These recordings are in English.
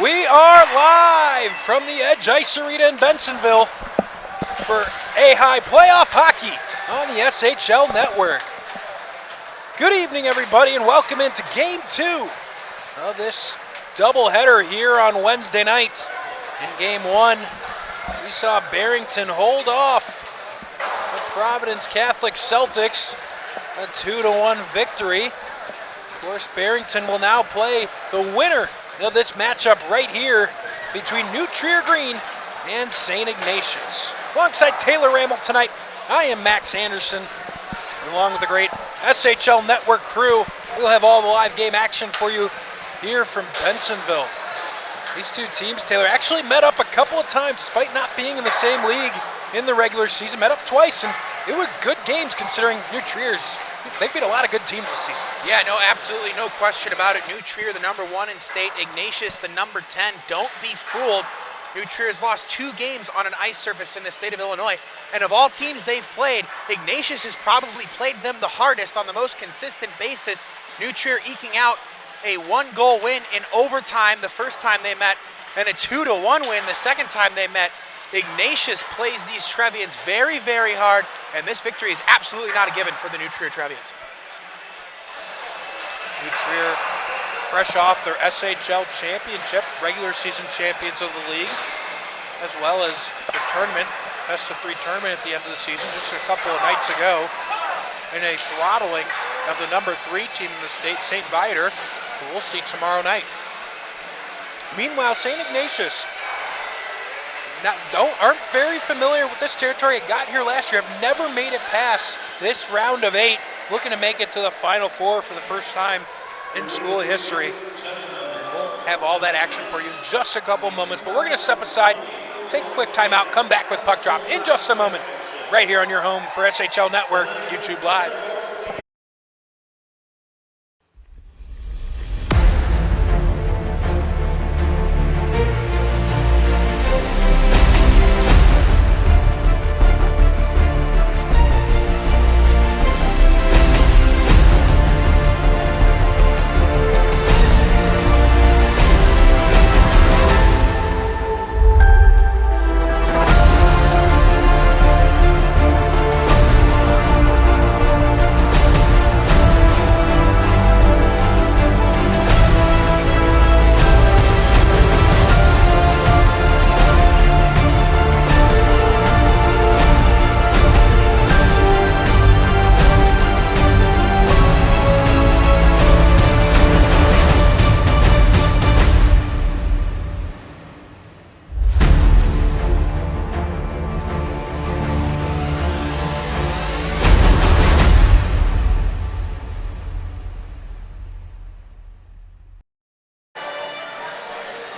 We are live from the Edge Ice Arena in Bensenville for AHAI playoff hockey on the SHL Network. Good evening, everybody, and welcome into Game 2 of this doubleheader here on Wednesday night. In Game 1, we saw Barrington hold off the Providence Catholic Celtics, a 2-1 victory. Of course, Barrington will now play the winner of this matchup right here between New Trier Green and St. Ignatius. Alongside Taylor Ramel tonight, I am Max Anderson. Along with the great SHL Network crew, we'll have all the live game action for you here from Bensenville. These two teams, Taylor, actually met up a couple of times despite not being in the same league in the regular season. Met up twice, and they were good games considering New Trier's. They've beat a lot of good teams this season. Yeah, no, absolutely no question about it. New Trier, the number 1 in state. Ignatius, the number 10. Don't be fooled. New Trier has lost 2 games on an ice surface in the state of Illinois. And of all teams they've played, Ignatius has probably played them the hardest on the most consistent basis. New Trier eking out a 1-goal win in overtime the first time they met, and a 2-1 win the second time they met. Ignatius plays these Trevians very, very hard, and this victory is absolutely not a given for the New Trier Trevians. New Trier fresh off their SHL championship, regular season champions of the league, as well as the tournament, best of 3 tournament at the end of the season, just a couple of nights ago, in a throttling of the number 3 team in the state, St. Viator, who we'll see tomorrow night. Meanwhile, St. Ignatius aren't very familiar with this territory. It got here last year. Have never made it past this round of 8. Looking to make it to the Final Four for the first time in school history. And we'll have all that action for you in just a couple moments. But we're going to step aside, take a quick timeout, come back with Puck Drop in just a moment. Right here on your home for SHL Network, YouTube Live.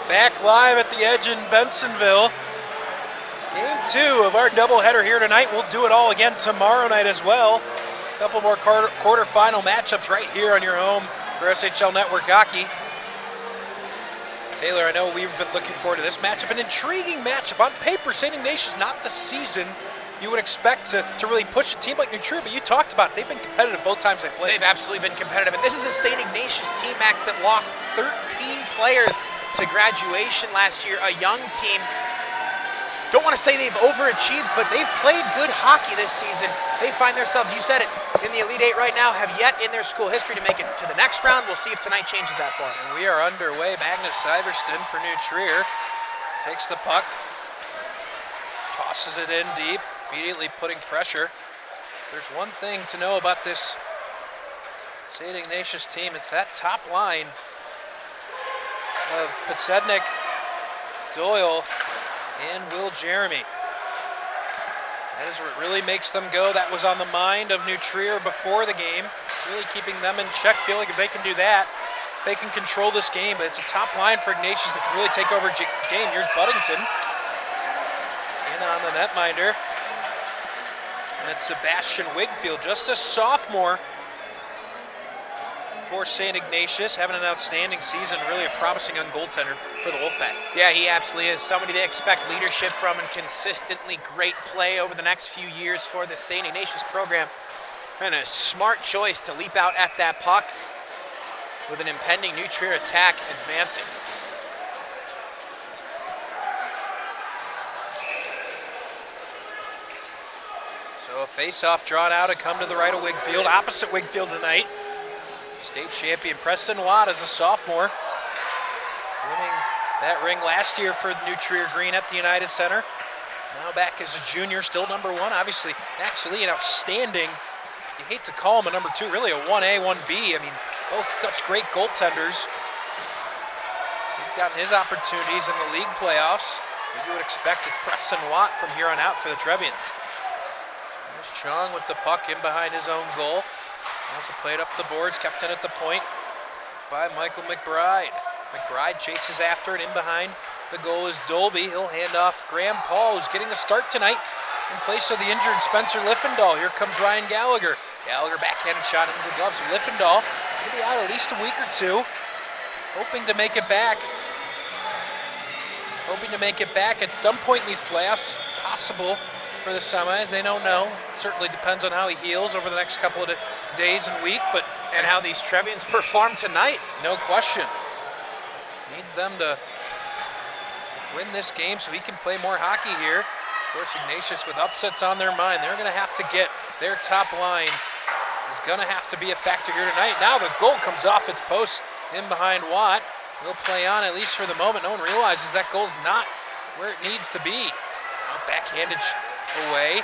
Back live at the Edge in Bensenville. Game 2 of our doubleheader here tonight. We'll do it all again tomorrow night as well. A couple more quarterfinal matchups right here on your home for SHL Network Hockey. Taylor, I know we've been looking forward to this matchup. An intriguing matchup. On paper, St. Ignatius, not the season you would expect to really push a team like New Trier, but you talked about it. They've been competitive both times they played. They've absolutely been competitive. And this is a St. Ignatius team, Max, that lost 13 players to graduation last year, a young team. Don't want to say they've overachieved, but they've played good hockey this season. They find themselves, you said it, in the Elite 8 right now, have yet in their school history to make it to the next round. We'll see if tonight changes that for them. And we are underway. Magnus Syverston for New Trier takes the puck, tosses it in deep, immediately putting pressure. There's one thing to know about this St. Ignatius team. It's that top line of Podsednik, Doyle, and Will Jeremy. That is what really makes them go. That was on the mind of New Trier before the game, really keeping them in check. Feel like if they can do that, they can control this game. But it's a top line for Ignatius that can really take over a game. Here's Buddington in on the netminder. And it's Sebastian Wigfield, just a sophomore for St. Ignatius, having an outstanding season, really a promising young goaltender for the Wolfpack. Yeah, he absolutely is. Somebody they expect leadership from and consistently great play over the next few years for the St. Ignatius program. And a smart choice to leap out at that puck with an impending New Trier attack advancing. So a face-off drawn out and come to the right of Wigfield, opposite Wigfield tonight. State champion Preston Watt as a sophomore, winning that ring last year for New Trier Green at the United Center. Now back as a junior, still number one. Obviously, Max Lee, an outstanding, you hate to call him a number two, really a 1A, 1B. I mean, both such great goaltenders. He's gotten his opportunities in the league playoffs. But you would expect it's Preston Watt from here on out for the Trevians. There's Chung with the puck in behind his own goal. Also played up the boards, kept in at the point by Michael McBride. McBride chases after it in behind. The goal is Dolby. He'll hand off Graham Paul, who's getting the start tonight in place of the injured Spencer Liffendahl. Here comes Ryan Gallagher. Gallagher backhanded shot into the gloves. Liffendahl will be out at least a week or two, hoping to make it back. Hoping to make it back at some point in these playoffs. Possible for the semis. They don't know. Certainly depends on how he heals over the next couple of days and week, but and how these Trevians perform tonight. No question. Needs them to win this game so he can play more hockey here. Of course, Ignatius with upsets on their mind. They're going to have to get their top line is going to have to be a factor here tonight. Now the goal comes off its post in behind Watt. He'll play on at least for the moment. No one realizes that goal's not where it needs to be. Now backhanded away.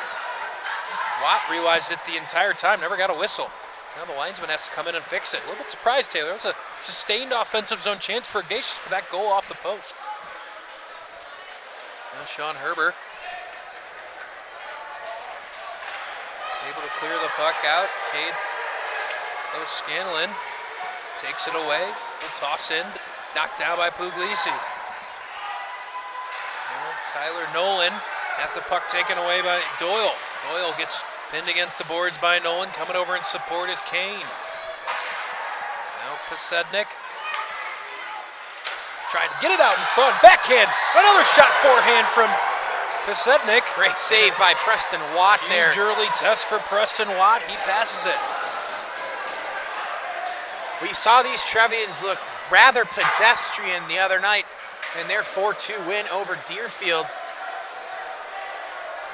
Watt realized it the entire time, never got a whistle. Now the linesman has to come in and fix it. A little bit surprised, Taylor. It was a sustained offensive zone chance for Ignatius for that goal off the post. Now Sean Herber able to clear the puck out. Cade O'Scanlan takes it away. Will toss in, knocked down by Puglisi. Now Tyler Nolan has the puck taken away by Doyle. Doyle gets pinned against the boards by Nolan. Coming over in support is Kane. Now Pasednik trying to get it out in front. Backhand. Another shot forehand from Pasednik. Great save by Preston Watt there. Huge early test for Preston Watt. He passes it. We saw these Trevians look rather pedestrian the other night in their 4-2 win over Deerfield.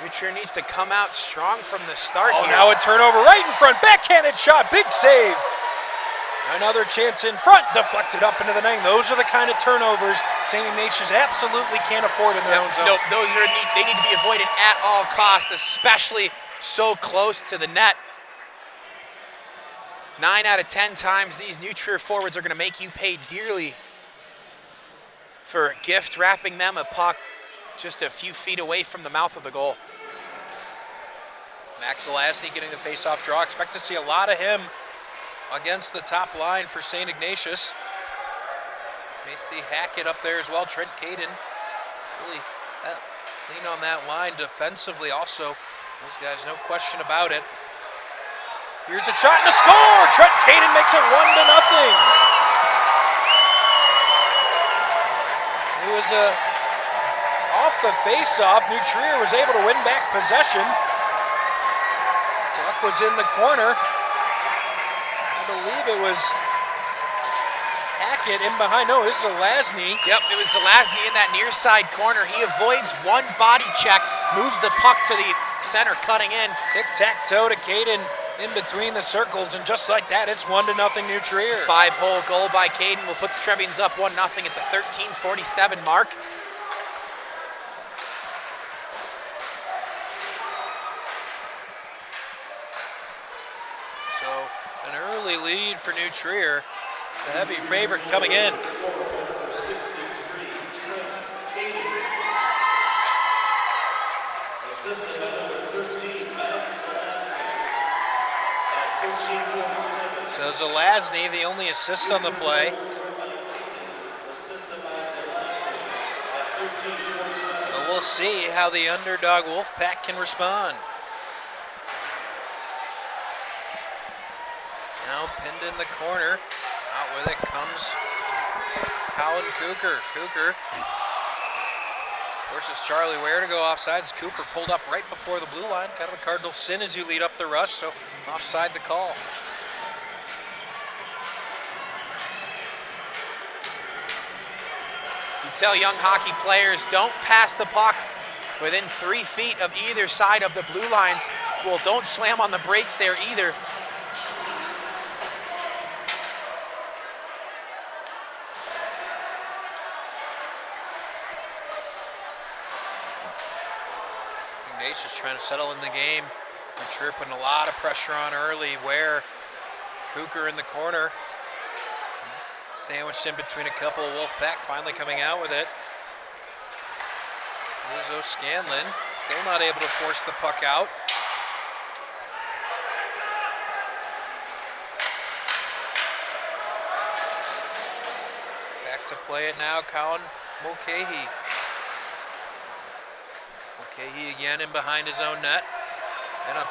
New Trier needs to come out strong from the start here. Now a turnover right in front. Backhanded shot. Big save. Another chance in front. Deflected up into the net. Those are the kind of turnovers St. Ignatius absolutely can't afford in their own zone. No, they need to be avoided at all costs, especially so close to the net. 9 out of 10 times these New Trier forwards are going to make you pay dearly for gift wrapping them a puck just a few feet away from the mouth of the goal. Max Zelazny getting the face-off draw. Expect to see a lot of him against the top line for St. Ignatius. May see Hackett up there as well. Trent Caden really lean on that line defensively also. Those guys, no question about it. Here's a shot and a score! Trent Caden makes it 1-0. It was off the face-off. New Trier was able to win back possession. Puck was in the corner. I believe it was Hackett in behind. No, this is Zelazny. Yep, it was Zelazny in that near side corner. He avoids one body check, moves the puck to the center, cutting in. Tic-tac-toe to Caden in between the circles, and just like that, it's 1-0 New Trier. 5-hole goal by Caden will put the Trevians up 1-0 at the 13:47 mark. So an early lead for New Trier. The heavy favorite coming in. So Zelazny, the only assist on the play. So we'll see how the underdog Wolfpack can respond. Now pinned in the corner. Out with it comes Colin Cooker. Cooker forces Charlie Ware to go offsides. Cooper pulled up right before the blue line. Kind of a cardinal sin as you lead up the rush, so offside the call. You tell young hockey players, don't pass the puck within 3 feet of either side of the blue lines. Well, don't slam on the brakes there either. Ignatius trying to settle in the game. Trier putting a lot of pressure on early. Where Cooker in the corner. He's sandwiched in between a couple of Wolfpack, finally coming out with it. There's O'Scanlan, still not able to force the puck out. Back to play it now, Colin Mulcahy. Mulcahy again in behind his own net. And a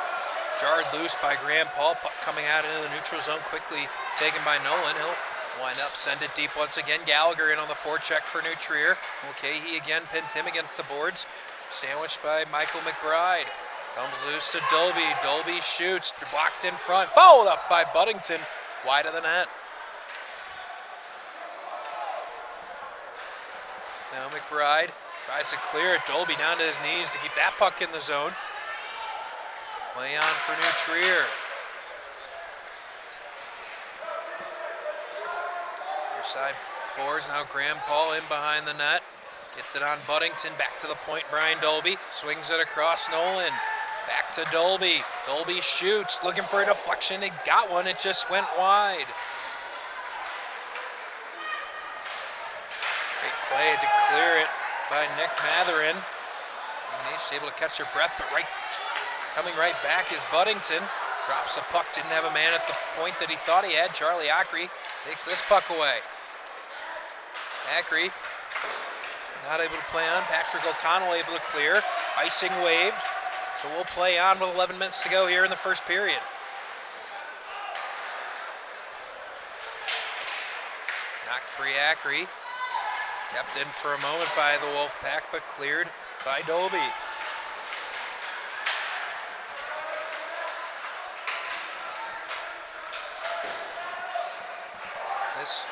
jarred loose by Graham Paul, puck coming out into the neutral zone quickly, taken by Nolan. He'll wind up, send it deep once again. Gallagher in on the forecheck for New Trier. Mulcahy again pins him against the boards. Sandwiched by Michael McBride. Comes loose to Dolby. Dolby shoots, blocked in front, followed up by Buddington, wide of the net. Now McBride tries to clear it. Dolby down to his knees to keep that puck in the zone. Play on for New Trier. Near side boards, now Graham Paul in behind the net. Gets it on Buddington, back to the point, Brian Dolby. Swings it across Nolan. Back to Dolby. Dolby shoots, looking for a deflection. He got one, it just went wide. Great play to clear it by Nick Matherin. Ignatius able to catch their breath, but coming right back is Buddington. Drops the puck, didn't have a man at the point that he thought he had. Charlie Ackery takes this puck away. Ackery not able to play on. Patrick O'Connell able to clear. Icing waved. So we'll play on with 11 minutes to go here in the first period. Knocked free Ackery. Kept in for a moment by the Wolfpack, but cleared by Dolby. This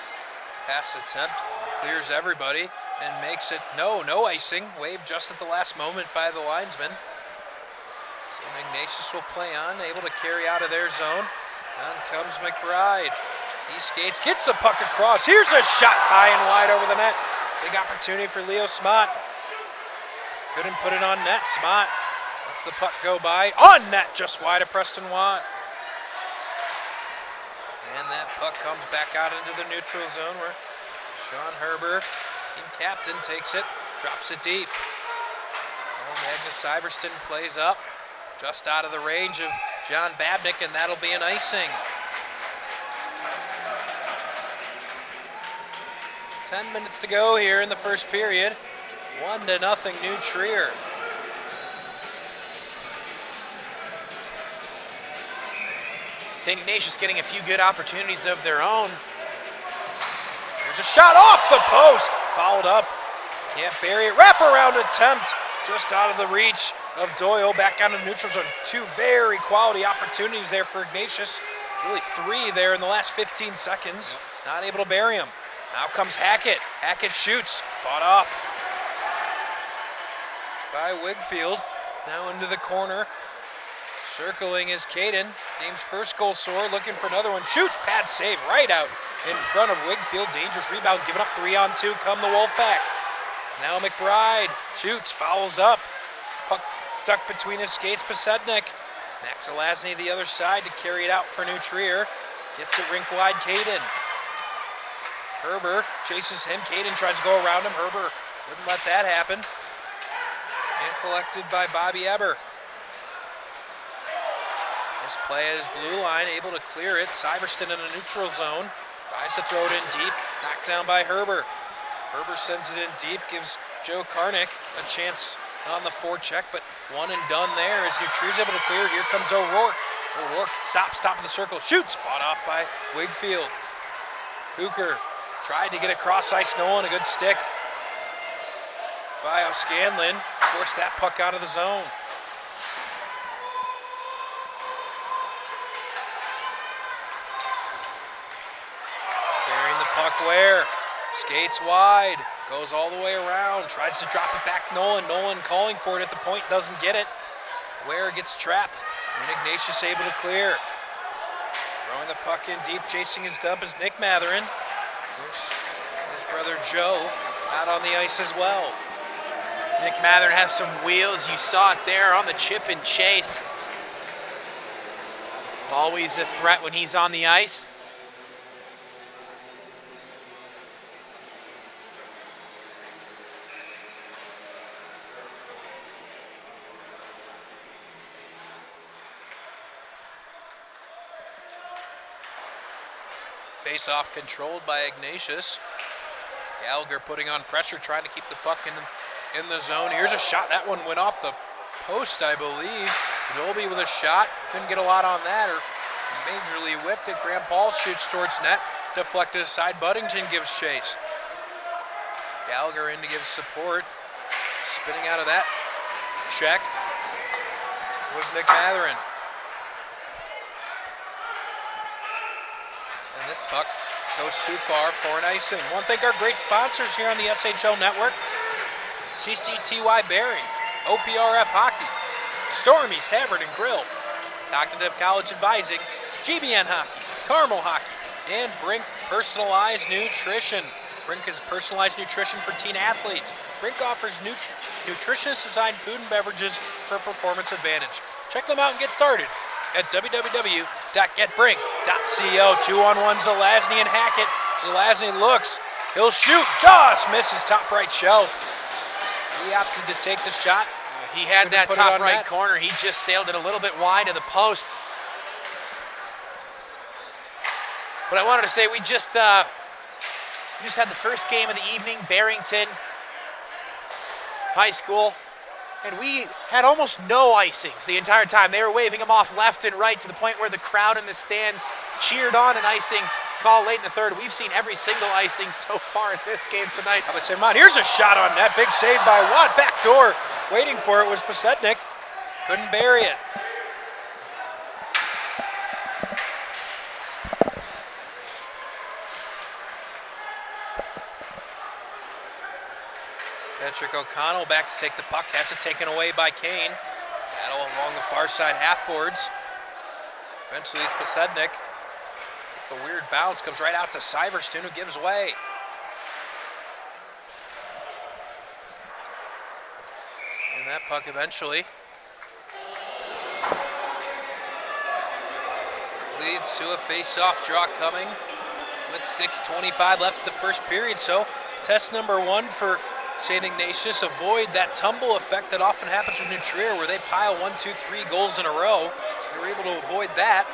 pass attempt clears everybody and makes it no icing. Waved just at the last moment by the linesman. So Ignatius will play on, able to carry out of their zone. On comes McBride. He skates, gets the puck across. Here's a shot high and wide over the net. Big opportunity for Leo Smoot. Couldn't put it on net. Smoot lets the puck go by. On net, just wide of Preston Watt. And that puck comes back out into the neutral zone where Sean Herber, team captain, takes it, drops it deep. And Magnus Syverston plays up, just out of the range of John Babnick, and that'll be an icing. 10 minutes to go here in the first period. 1-0 New Trier. St. Ignatius getting a few good opportunities of their own. There's a shot off the post, fouled up. Can't bury it. Wraparound attempt just out of the reach of Doyle. Back down to the neutral zone. Two very quality opportunities there for Ignatius. Really three there in the last 15 seconds. Not able to bury him. Now comes Hackett. Hackett shoots. Fought off by Wigfield. Now into the corner. Circling is Caden. Game's first goal scorer. Looking for another one. Shoots. Pad save right out in front of Wigfield. Dangerous rebound. Giving up 3-on-2. Come the Wolfpack. Now McBride shoots. Fouls up. Puck stuck between his skates. Pasetnik. Max Elasny the other side to carry it out for New Trier. Gets it rink wide. Caden. Herber chases him. Caden tries to go around him. Herber wouldn't let that happen. And collected by Bobby Eber. This play is blue line, able to clear it. Syverston in a neutral zone. Tries to throw it in deep. Knocked down by Herber. Herber sends it in deep, gives Joe Karnick a chance on the forecheck, but one and done there as New Trier's able to clear. Here comes O'Rourke. O'Rourke stops, top of the circle, shoots. Fought off by Wigfield. Cooker tried to get across ice, Nolan, a good stick by O'Scanlan. Forced that puck out of the zone. Carrying the puck where? Skates wide, goes all the way around, tries to drop it back Nolan. Nolan calling for it at the point, doesn't get it. Ware gets trapped And Ignatius able to clear. Throwing the puck in deep, chasing his dump is Nick Matherin. His brother Joe out on the ice as well. Nick Matherin has some wheels. You saw it there on the chip and chase. Always a threat when he's on the ice. Face-off controlled by Ignatius. Gallagher putting on pressure, trying to keep the puck in the zone. Here's a shot. That one went off the post, I believe. Dolby with a shot. Couldn't get a lot on that, or majorly whipped it. Graham Paul shoots towards net. Deflected aside. Buddington gives chase. Gallagher in to give support. Spinning out of that check was Nick Matherin. And this puck goes too far for an icing. Want to thank our great sponsors here on the SHL Network. CCTY Bearing, OPRF Hockey, Stormy's Tavern and Grill, Cognitive College Advising, GBN Hockey, Carmel Hockey, and Brink Personalized Nutrition. Brink is personalized nutrition for teen athletes. Brink offers nutritionist-designed food and beverages for performance advantage. Check them out and get started at www.getbrink.co. 2-on-1 Zelazny and Hackett. Zelazny looks. He'll shoot. Just misses top right shelf. He opted to take the shot. He had that top right corner. He just sailed it a little bit wide of the post. But I wanted to say we just had the first game of the evening, Barrington High School. And we had almost no icings the entire time. They were waving them off left and right to the point where the crowd in the stands cheered on an icing call late in the third. We've seen every single icing so far in this game tonight. I would say, here's a shot on net. Big save by Watt. Back door. Waiting for it was Pasetnik. Couldn't bury it. Patrick O'Connell back to take the puck. Has it taken away by Kane. Battle along the far side half boards. Eventually it's Pasetnik. It's a weird bounce. Comes right out to Syverson, who gives way. And that puck eventually leads to a face-off draw coming with 6:25 left in the first period. So test number one for St. Ignatius, avoid that tumble effect that often happens with New Trier, where they pile 1, 2, 3 goals in a row. They were able to avoid that.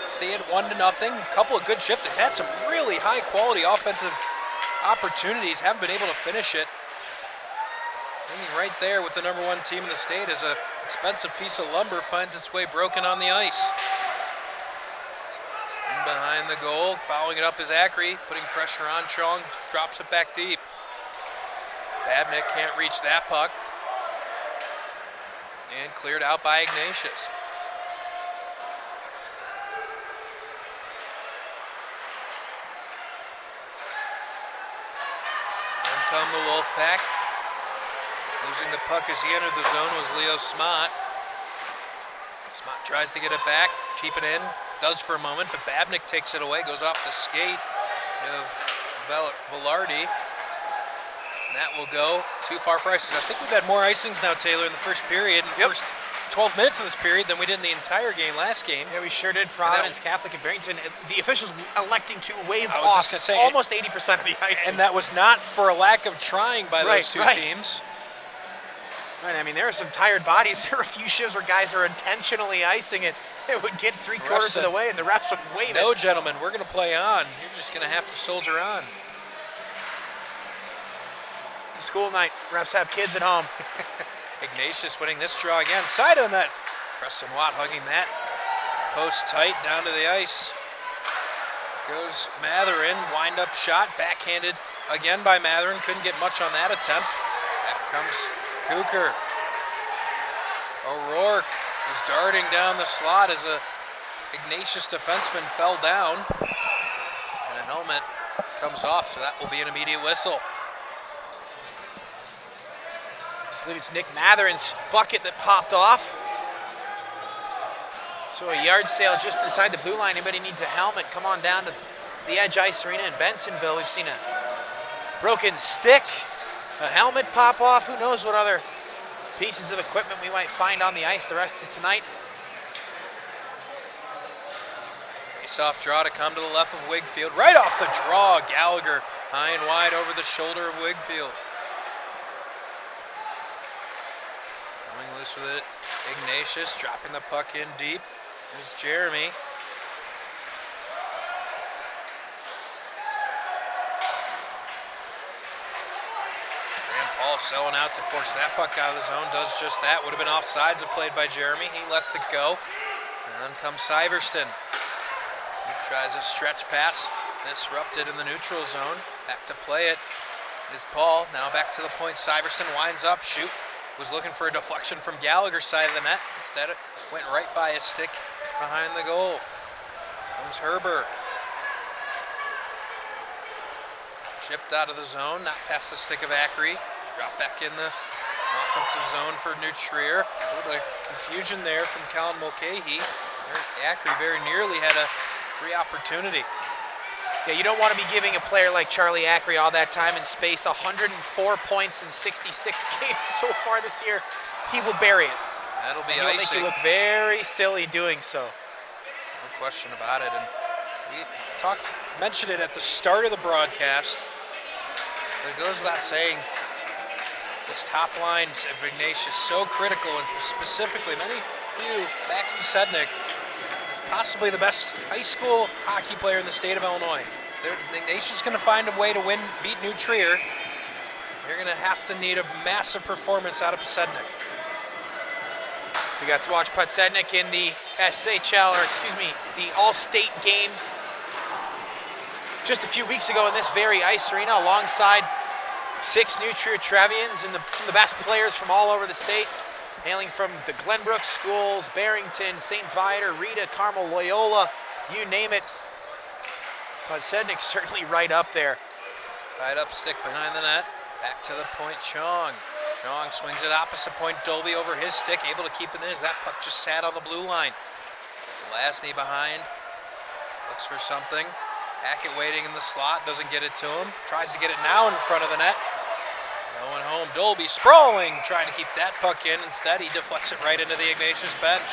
Stay at 1-0. A couple of good shifts. They've had some really high-quality offensive opportunities. Haven't been able to finish it. Hanging right there with the number one team in the state as an expensive piece of lumber finds its way broken on the ice. And behind the goal, following it up is Acri, putting pressure on Chong, drops it back deep. Babnick can't reach that puck. And cleared out by Ignatius. In come the Wolfpack. Losing the puck as he entered the zone was Leo Smott. Smott tries to get it back, keep it in, does for a moment, but Babnick takes it away, goes off the skate of Velarde. And that will go too far for icings. I think we've had more icings now, Taylor, in the first period. First 12 minutes of this period than we did in the entire game last game. Yeah, we sure did. Providence Catholic and Barrington. The officials electing to wave off almost 80% of the icing. And that was not for a lack of trying by those two teams. Right, I mean, there are some tired bodies. There are a few shifts where guys are intentionally icing it. It would get 3/4 of the way, and the refs would wave it. No, gentlemen, we're going to play on. You're just going to have to soldier on. It's a school night. Refs have kids at home. Ignatius winning this draw again. Side on that. Preston Watt hugging that. Post tight down to the ice. Goes Matherin. Wind up shot. Backhanded again by Matherin. Couldn't get much on that attempt. Back comes Cooker. O'Rourke was darting down the slot as a Ignatius defenseman fell down. And a helmet comes off, so that will be an immediate whistle. I believe it's Nick Matherin's bucket that popped off. So a yard sale just inside the blue line. Anybody needs a helmet, come on down to the Edge Ice Arena in Bensenville. We've seen a broken stick, a helmet pop off. Who knows what other pieces of equipment we might find on the ice the rest of tonight. Face-off draw to come to the left of Wigfield. Right off the draw, Gallagher high and wide over the shoulder of Wigfield. Going loose with it, Ignatius dropping the puck in deep. There's Jeremy. Graham Paul selling out to force that puck out of the zone. Does just that. Would have been offsides if played by Jeremy. He lets it go. And then comes Syverston. He tries a stretch pass. Disrupted in the neutral zone. Back to play it is Paul. Now back to the point. Syverston winds up. Shoot. Was looking for a deflection from Gallagher's side of the net. Instead, it went right by his stick behind the goal. Comes Herbert. Chipped out of the zone, not past the stick of AHAI. Drop back in the offensive zone for New Trier. A little bit of confusion there from Colin Mulcahy. AHAI very nearly had a free opportunity. Yeah, you don't want to be giving a player like Charlie AHAI all that time and space. 104 points in 66 games so far this year. He will bury it. That'll be icing. He'll make you look very silly doing so. No question about it. And we mentioned it at the start of the broadcast. It goes without saying, this top line of Ignatius so critical, and specifically many few, Max Besednik is possibly the best high school hockey player in the state of Illinois. Ignatius going to find a way to beat New Trier. You're going to have to need a massive performance out of Besednik. We got to watch Podsednik in the the All-State game just a few weeks ago in this very ice arena alongside 6 New Trier Trevians and some of the best players from all over the state, hailing from the Glenbrook schools, Barrington, St. Viator, Rita, Carmel, Loyola, you name it. Podsednik certainly right up there. Tied up stick behind the net. Back to the point, Chong. Chong swings it opposite point. Dolby over his stick, able to keep it in. That puck just sat on the blue line. Lasny behind. Looks for something. Hackett waiting in the slot. Doesn't get it to him. Tries to get it now in front of the net. Going home. Dolby sprawling. Trying to keep that puck in. Instead, he deflects it right into the Ignatius bench.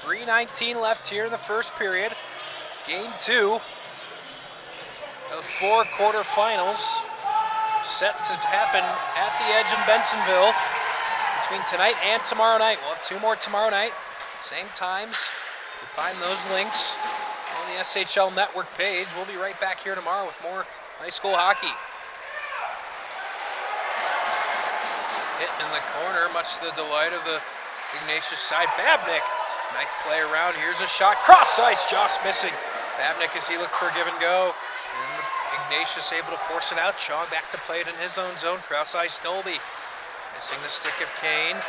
.3:19 left here in the first period. Game 2 of 4 quarterfinals set to happen at the Edge in Bensenville between tonight and tomorrow night. We'll have 2 more tomorrow night, same times. You can find those links on the SHL Network page. We'll be right back here tomorrow with more high school hockey. Hit in the corner, much to the delight of the Ignatius side. Babnick, nice play around. Here's a shot, cross ice, just missing. Babnick as he looked for a give and go. And Ignatius able to force it out. Chong back to play it in his own zone. Cross ice, Dolby. Missing the stick of Kane.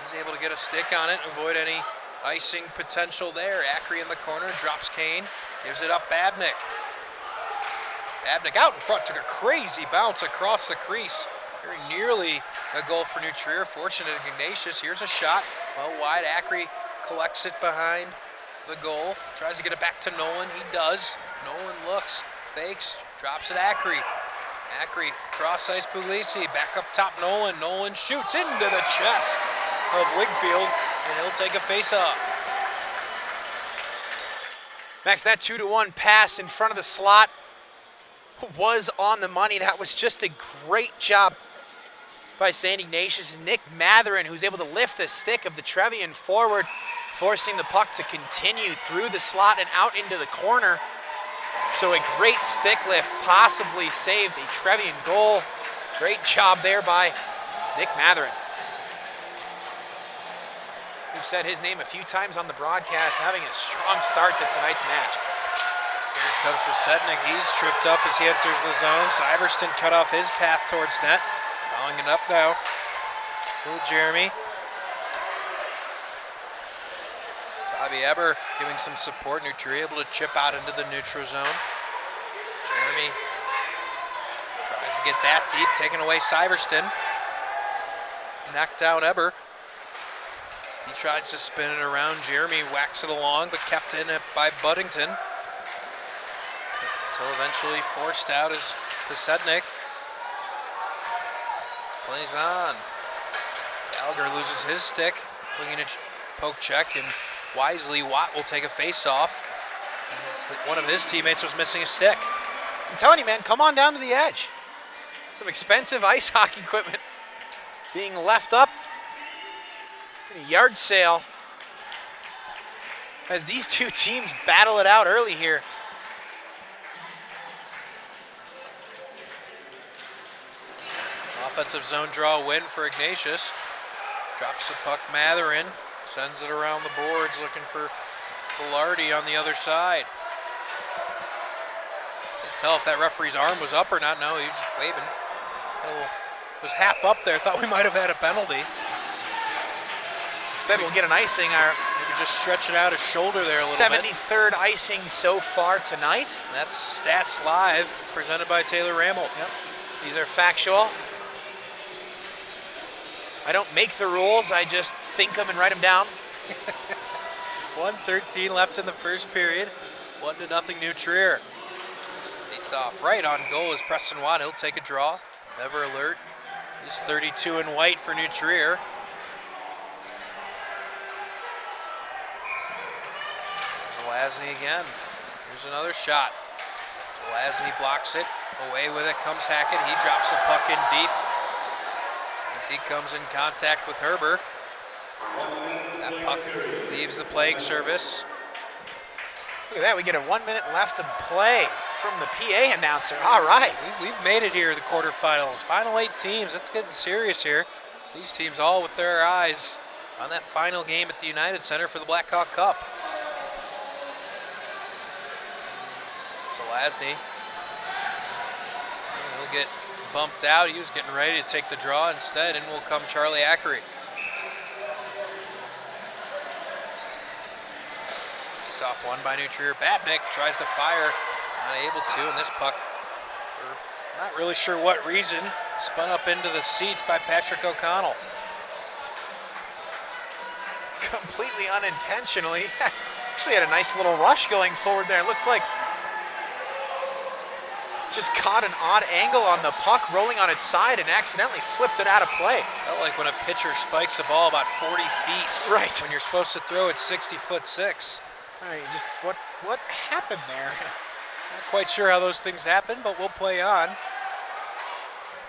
He's able to get a stick on it, avoid any icing potential there. AHAI in the corner, drops Kane. Gives it up, Babnick. Babnick out in front, took a crazy bounce across the crease. Very nearly a goal for New Trier. Fortunate Ignatius. Here's a shot. Well wide, AHAI collects it behind the goal. Tries to get it back to Nolan. He does. Nolan looks, fakes, drops it AHAI. AHAI, cross ice Puglisi, back up top Nolan. Nolan shoots into the chest of Wigfield, and he'll take a face-off. Max, that 2-to-1 pass in front of the slot was on the money. That was just a great job by St. Ignatius. Nick Matherin, who's able to lift the stick of the Trevian forward, forcing the puck to continue through the slot and out into the corner. So a great stick lift, possibly saved a Trevian goal. Great job there by Nick Matherin. We've said his name a few times on the broadcast, having a strong start to tonight's match. Here it comes for Sednik. He's tripped up as he enters the zone. Syverston cut off his path towards net. Following it up now. Little Jeremy. Bobby Eber giving some support. New Trier able to chip out into the neutral zone. Jeremy tries Doesn't get that deep, taking away Syverston. Knocked down Eber. He tries to spin it around. Jeremy whacks it along, but kept in it by Buddington. Until eventually forced out is Kosednik. Plays on. Gallagher loses his stick. Looking at poke check, and wisely Watt will take a face-off. One of his teammates was missing a stick. I'm telling you, man, come on down to the edge. Some expensive ice hockey equipment being left up in a yard sale as these two teams battle it out early here. Offensive zone draw win for Ignatius. Drops the puck, Matherin. Sends it around the boards looking for Velarde on the other side. Can't tell if that referee's arm was up or not. No, he was just waving. It was half up there. Thought we might have had a penalty. Instead, we'll get an icing. Our maybe just stretching out his shoulder there a little 73rd icing so far tonight. That's Stats Live, presented by Taylor Rammel. Yep. These are factual. I don't make the rules, I just think them and write them down. 1:13 left in the first period. 1-0 New Trier. Face off right on goal is Preston Watt. He'll take a draw. Never alert. He's 32 in white for New Trier. Zelazny again. Here's another shot. Zelazny blocks it. Away with it comes Hackett. He drops the puck in deep. As he comes in contact with Herber. That puck leaves the playing surface. Look at that, we get a 1 minute left to play from the PA announcer. All right. We've made it here, the quarterfinals. Final 8 teams, it's getting serious here. These teams all with their eyes on that final game at the United Center for the Blackhawk Cup. Zelazny, he'll get bumped out. He was getting ready to take the draw instead, and will come Charlie Ackery. Face off one by New Trier. Babnick tries to fire, not able to, and this puck, for not really sure what reason, spun up into the seats by Patrick O'Connell. Completely unintentionally. Actually had a nice little rush going forward there. It looks like just caught an odd angle on the puck rolling on its side and accidentally flipped it out of play. Felt like when a pitcher spikes a ball about 40 feet. Right. When you're supposed to throw it 60'6". All right, just what happened there? Not quite sure how those things happen, but we'll play on.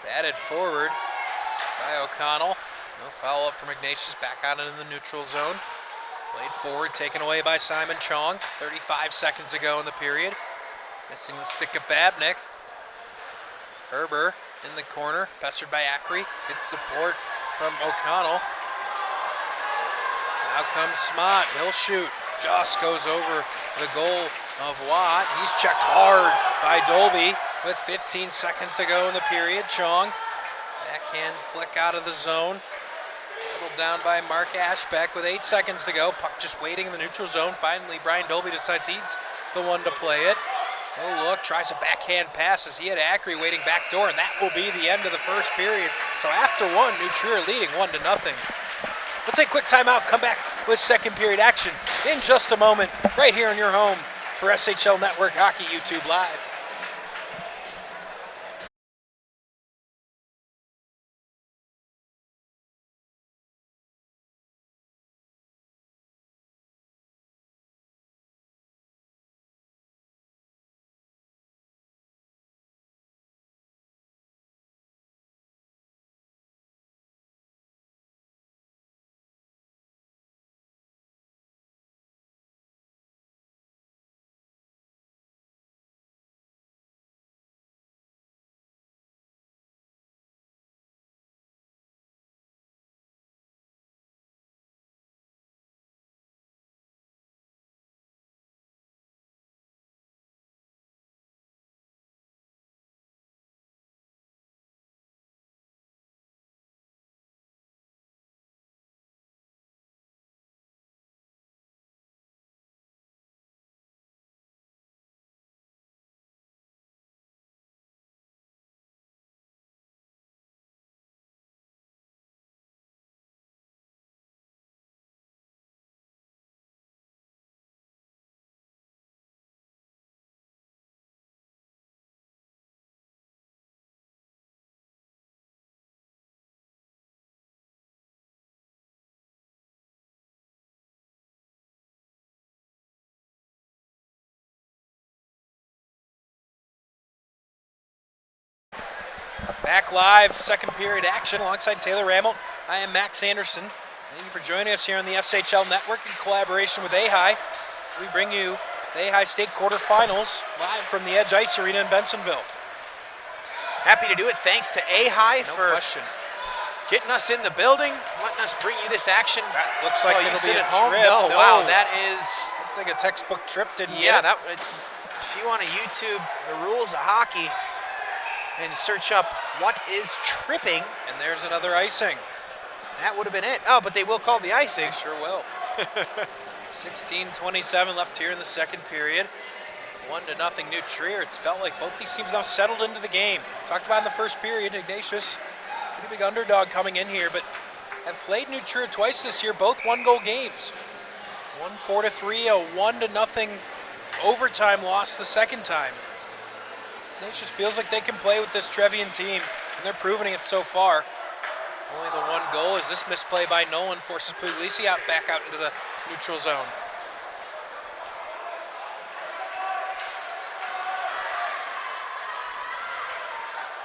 Batted forward by O'Connell. No follow-up from Ignatius, back out into the neutral zone. Played forward, taken away by Simon Chong. 35 seconds ago in the period. Missing the stick of Babnick. Herber in the corner, pestered by Ackery. Good support from O'Connell. Now comes Smott, he'll shoot. Just goes over the goal of Watt. He's checked hard by Dolby with 15 seconds to go in the period. Chong, backhand flick out of the zone. Settled down by Mark Ashbeck with 8 seconds to go. Puck just waiting in the neutral zone. Finally, Brian Dolby decides he's the one to play it. Oh, look, tries a backhand pass as he had Ackery waiting back door, and that will be the end of the first period. So after one, New Trier leading 1-0. We'll take a quick timeout, come back with second period action in just a moment, right here on your home for SHL Network Hockey YouTube Live. Back live, second period action alongside Taylor Ramel. I am Max Anderson. Thank you for joining us here on the SHL Network in collaboration with AHAI. We bring you the AHAI State quarterfinals live from the Edge Ice Arena in Bensenville. Happy to do it. Thanks to AHAI No for question. getting us in the building, letting us bring you this action. That looks like it'll be a at home. trip. No, wow, that is. Looked like a textbook trip, didn't it? Yeah, if you want to YouTube the rules of hockey and search up what is tripping, And there's another icing. that would have been it. Oh, but they will call the icing. They sure will. 16:27 left here in the second period. 1-0 New Trier. It's felt like both these teams now settled into the game. Talked about in the first period, Ignatius, pretty big underdog coming in here, but have played New Trier twice this year, both one-goal games. One 4-3, a 1-0 overtime loss the second time. Ignatius feels like they can play with this Trevian team, and they're proving it so far. Only the one goal is this misplay by Nolan forces Puglisi back out into the neutral zone.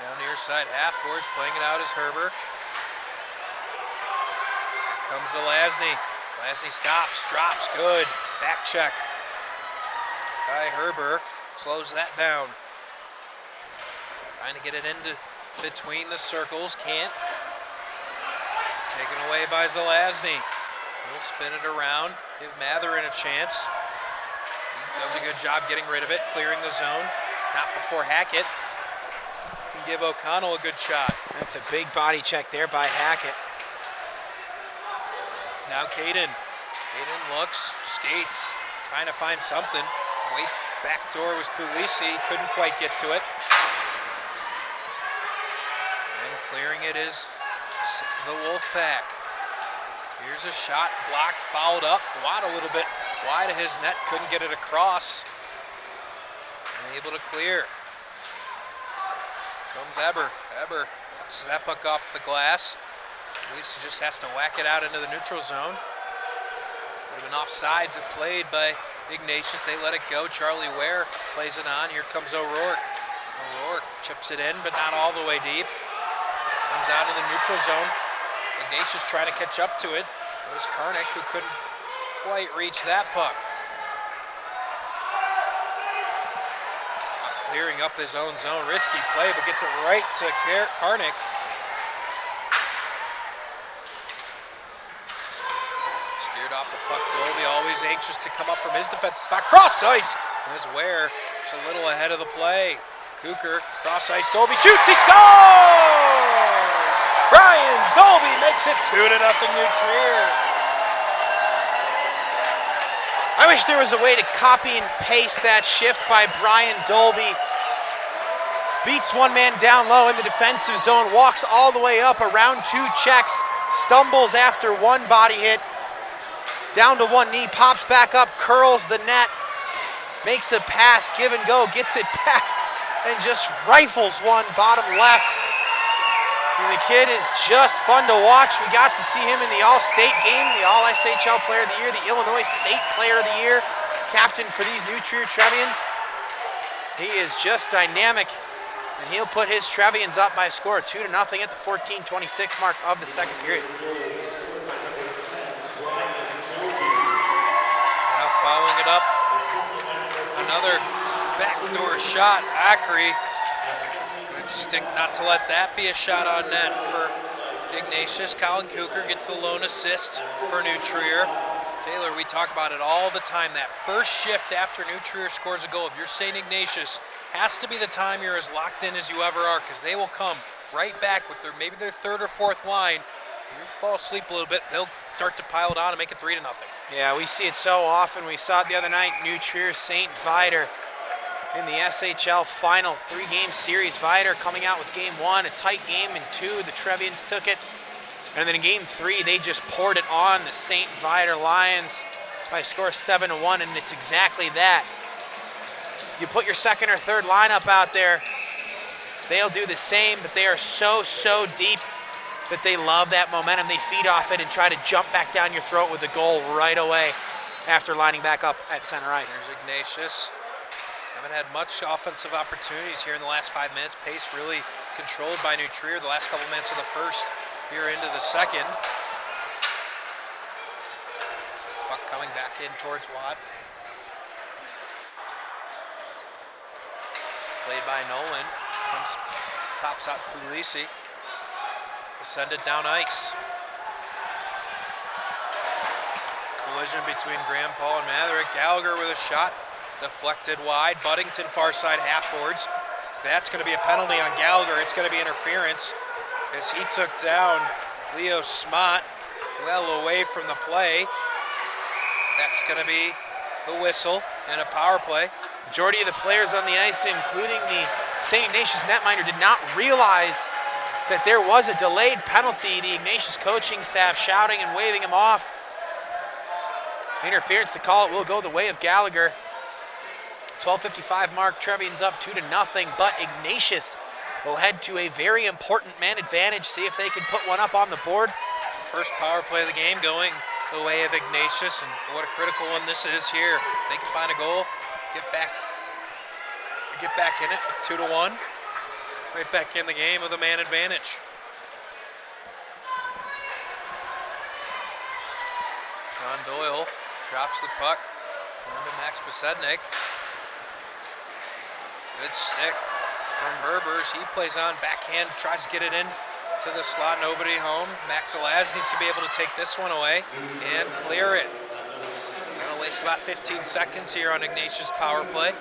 Down near side half boards, playing it out as Herber. Here comes Zelazny. Zelazny stops, drops, good. Back check by Herber. Slows that down. Trying to get it into between the circles, can't. Taken away by Zelazny. He'll spin it around, give Matherin a chance. He does a good job getting rid of it, clearing the zone. Not before Hackett. Can give O'Connell a good shot. That's a big body check there by Hackett. Now Caden. Caden looks, skates, trying to find something. Waits, back door was Puglisi, couldn't quite get to it. And clearing it is the Wolfpack. Here's a shot, blocked, fouled up. Watt a little bit wide of his net, couldn't get it across. Able to clear. Comes Eber. Eber tosses that puck off the glass. Puglisi just has to whack it out into the neutral zone. Would have been offsides if played by Ignatius. They let it go. Charlie Ware plays it on. Here comes O'Rourke. O'Rourke chips it in, but not all the way deep. Comes out in the neutral zone. Ignatius trying to catch up to it. There's Karnick, who couldn't quite reach that puck. Clearing up his own zone. Risky play, but gets it right to Karnick. Steered off the puck. Dolby always anxious to come up from his defensive spot. Cross ice. There's Ware. Just a little ahead of the play. Cooker, cross ice. Dolby shoots. He scores! Brian Dolby makes it 2-0 New Trier. I wish there was a way to copy and paste that shift by Brian Dolby. Beats one man down low in the defensive zone, walks all the way up, around two checks, stumbles after one body hit, down to one knee, pops back up, curls the net, makes a pass, give and go, gets it back, and just rifles one bottom left. And the kid is just fun to watch. We got to see him in the All-State game, the All-SHL Player of the Year, the Illinois State Player of the Year, captain for these New Trier Trevians. He is just dynamic, and he'll put his Trevians up by a score of 2-0 at the 14:26 mark of the second period. Now following it up, another backdoor shot. Ackery. Good stick not to let that be a shot on net for Ignatius. Colin Cooker gets the lone assist for New Trier. Taylor, we talk about it all the time. That first shift after New Trier scores a goal, if you're St. Ignatius, has to be the time you're as locked in as you ever are, because they will come right back with maybe their third or fourth line. You fall asleep a little bit, they'll start to pile it on and make it 3-0. Yeah, we see it so often. We saw it the other night, New Trier St. Viator in the SHL final 3-game series. Viator coming out with game 1, a tight game, and 2, the Trevians took it. And then in game 3, they just poured it on the St. Viator Lions by a score of 7-1, and it's exactly that. You put your second or third lineup out there, they'll do the same, but they are so deep that they love that momentum. They feed off it and try to jump back down your throat with the goal right away after lining back up at center ice. There's Ignatius. Haven't had much offensive opportunities here in the last 5 minutes. Pace really controlled by New Trier the last couple minutes of the first, here into the second. Puck coming back in towards Watt. Played by Nolan. Pops out Puglisi. Send it down ice. Collision between Graham Paul and Matherick. Gallagher with a shot. Deflected wide. Buddington far side half boards. That's going to be a penalty on Gallagher. It's going to be interference as he took down Leo Smott well away from the play. That's going to be the whistle and a power play. Majority of the players on the ice, including the St. Ignatius netminder, did not realize that there was a delayed penalty. The Ignatius coaching staff shouting and waving him off. Interference to call it will go the way of Gallagher. 12:55 mark, Trevian's up 2-0, but Ignatius will head to a very important man advantage, see if they can put one up on the board. First power play of the game going the way of Ignatius, and what a critical one this is here. They can find a goal, get back in it, 2-1. Right back in the game with a man advantage. Sean Doyle drops the puck down to Max Besednik. Good stick from Herbers. He plays on backhand, tries to get it in to the slot, nobody home. Max Alaz needs to be able to take this one away and clear it. Gonna waste about 15 seconds here on Ignatius' power play.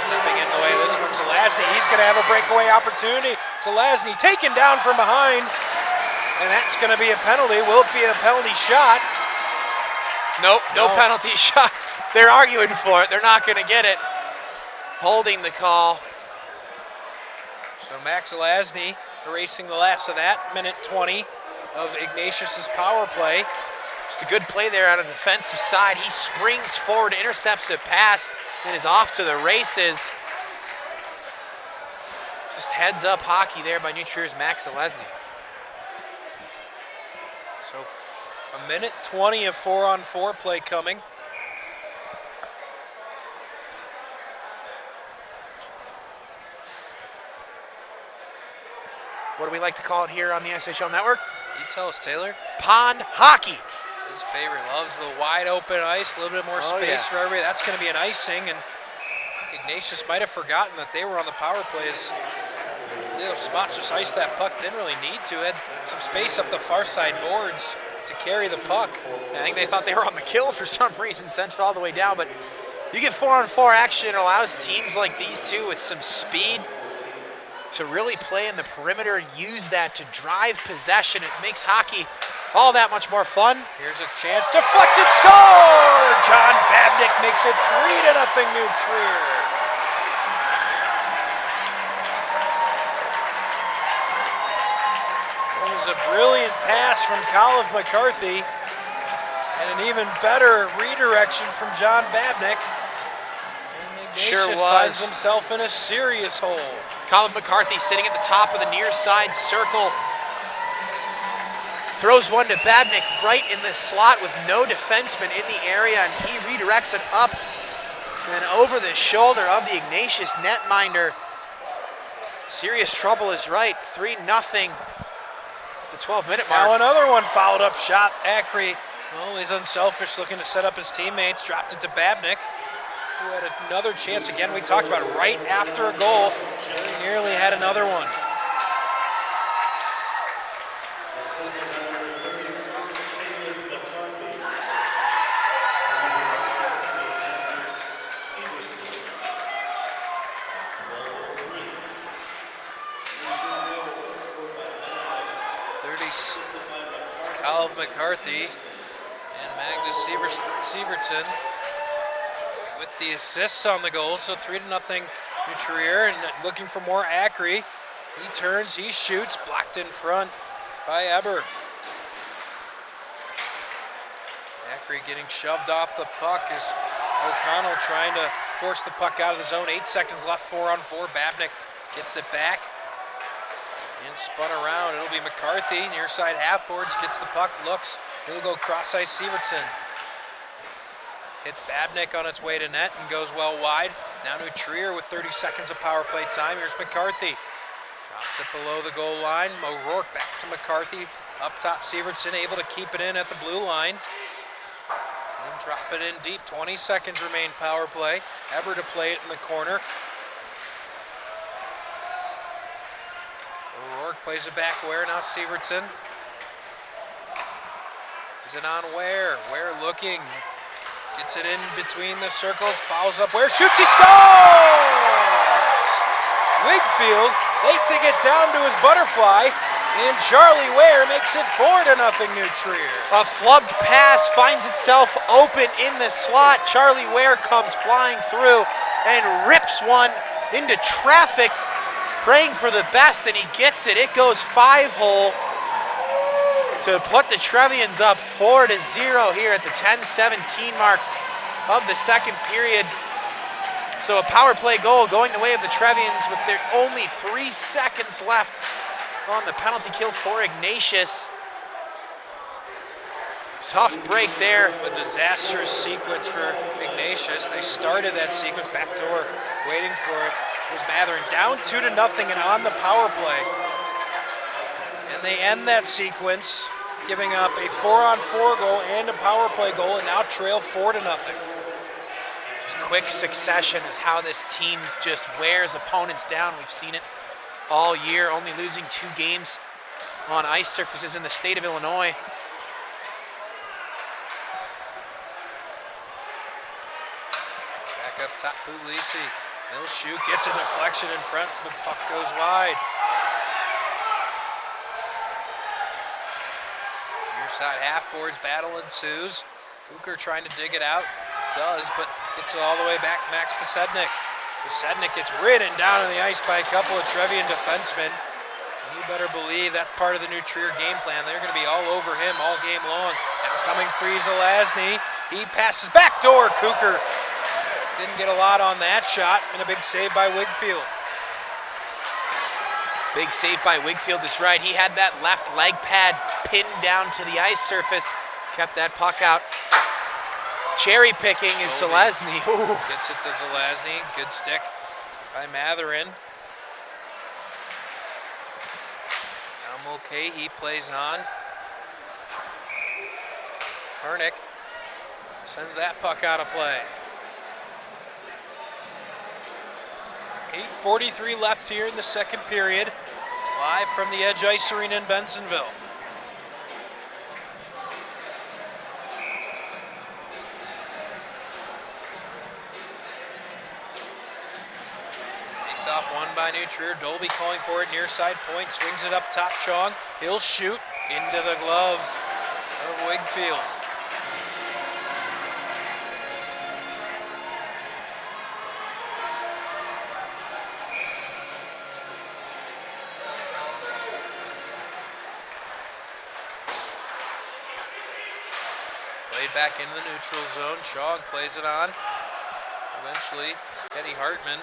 Stepping in the way, this one's Zelazny. He's gonna have a breakaway opportunity. Zelazny taken down from behind, and that's gonna be a penalty. Will it be a penalty shot? Nope, no penalty shot. They're arguing for it. They're not going to get it. Holding the call. So Max Zelazny erasing the last of that. Minute 20 of Ignatius' power play. Just a good play there on the defensive side. He springs forward, intercepts a pass, and is off to the races. Just heads up hockey there by New Trier's Max Zelazny. So a minute 20 of 4-on-4 play coming. What do we like to call it here on the SHL Network? You tell us, Taylor. Pond hockey. It's his favorite. Loves the wide open ice, a little bit more space for everybody. That's going to be an icing, and Ignatius might have forgotten that they were on the power plays. Leo Smott just iced that puck, didn't really need to. Had some space up the far side boards to carry the puck. I think they thought they were on the kill for some reason, sent it all the way down, but you get 4-on-4 action. It allows teams like these two with some speed to really play in the perimeter and use that to drive possession. It makes hockey all that much more fun. Here's a chance, deflected, score! John Babnick makes it 3-0 New Trier. It was a brilliant pass from Colin McCarthy and an even better redirection from John Babnick. And Ignatius finds himself in a serious hole. Colin McCarthy sitting at the top of the near side circle. Throws one to Babnick right in the slot with no defenseman in the area, and he redirects it up and over the shoulder of the Ignatius netminder. Serious trouble is right. 3-0. The 12-minute mark. Now another one fouled up shot. Acri, well, he's unselfish, looking to set up his teammates. Dropped it to Babnick, who had another chance again. We talked about it right after a goal. He nearly had another one. It's Kyle McCarthy and Magnus Sievertson with the assists on the goal, so 3-0 New Trier, and looking for more Acri. He turns, he shoots, blocked in front by Eber. Acri getting shoved off the puck as O'Connell trying to force the puck out of the zone. 8 seconds left, 4-on-4. Babnick gets it back And spun around. It'll be McCarthy. Near side half boards. Gets the puck. Looks. It'll go cross ice Sievertson. Hits Babnick on its way to net and goes well wide. Now to Trier with 30 seconds of power play time. Here's McCarthy. Drops it below the goal line. O'Rourke back to McCarthy. Up top Sievertson able to keep it in at the blue line. And drop it in deep. 20 seconds remain power play. Eber to play it in the corner. O'Rourke plays it back Ware. Now Sievertson. Is it on Ware? Ware looking. Gets it in between the circles. Fouls up Ware. Shoots. He scores! Wigfield late to get down to his butterfly. And Charlie Ware makes it 4-0 New Trier. A flubbed pass finds itself open in the slot. Charlie Ware comes flying through and rips one into traffic, praying for the best, and he gets it. It goes 5-hole to put the Trevians up 4-0 here at the 10:17 mark of the second period. So a power play goal going the way of the Trevians with their only 3 seconds left on the penalty kill for Ignatius. Tough break there. A disastrous sequence for Ignatius. They started that sequence backdoor, waiting for it. Was Matherin down 2-0 and on the power play. And they end that sequence, giving up a 4-on-4 goal and a power play goal, and now trail 4-0. Just quick succession is how this team just wears opponents down. We've seen it all year, only losing 2 games on ice surfaces in the state of Illinois. Back up top, Puglisi. He'll shoot, gets a deflection in front, the puck goes wide. Near side half boards, battle ensues. Kuker trying to dig it out, does, but gets it all the way back, Max Posednik. Posednik gets ridden down on the ice by a couple of Trevian defensemen. And you better believe that's part of the New Trier game plan. They're going to be all over him all game long. Now coming free Zelazny. He passes backdoor. Kuker didn't get a lot on that shot, and a big save by Wigfield. Big save by Wigfield is right. He had that left leg pad pinned down to the ice surface, kept that puck out. Cherry picking is Zelazny. Gets it to Zelazny. Good stick by Matherin. Now Mulcahy plays on. Karnick sends that puck out of play. 8:43 left here in the second period. Live from the Edge Ice Arena in Bensenville. Off one by New Trier. Dolby calling for it near side point. Swings it up top. Chong. He'll shoot into the glove of Wigfield. Played back into the neutral zone. Chong plays it on. Eventually, Eddie Hartman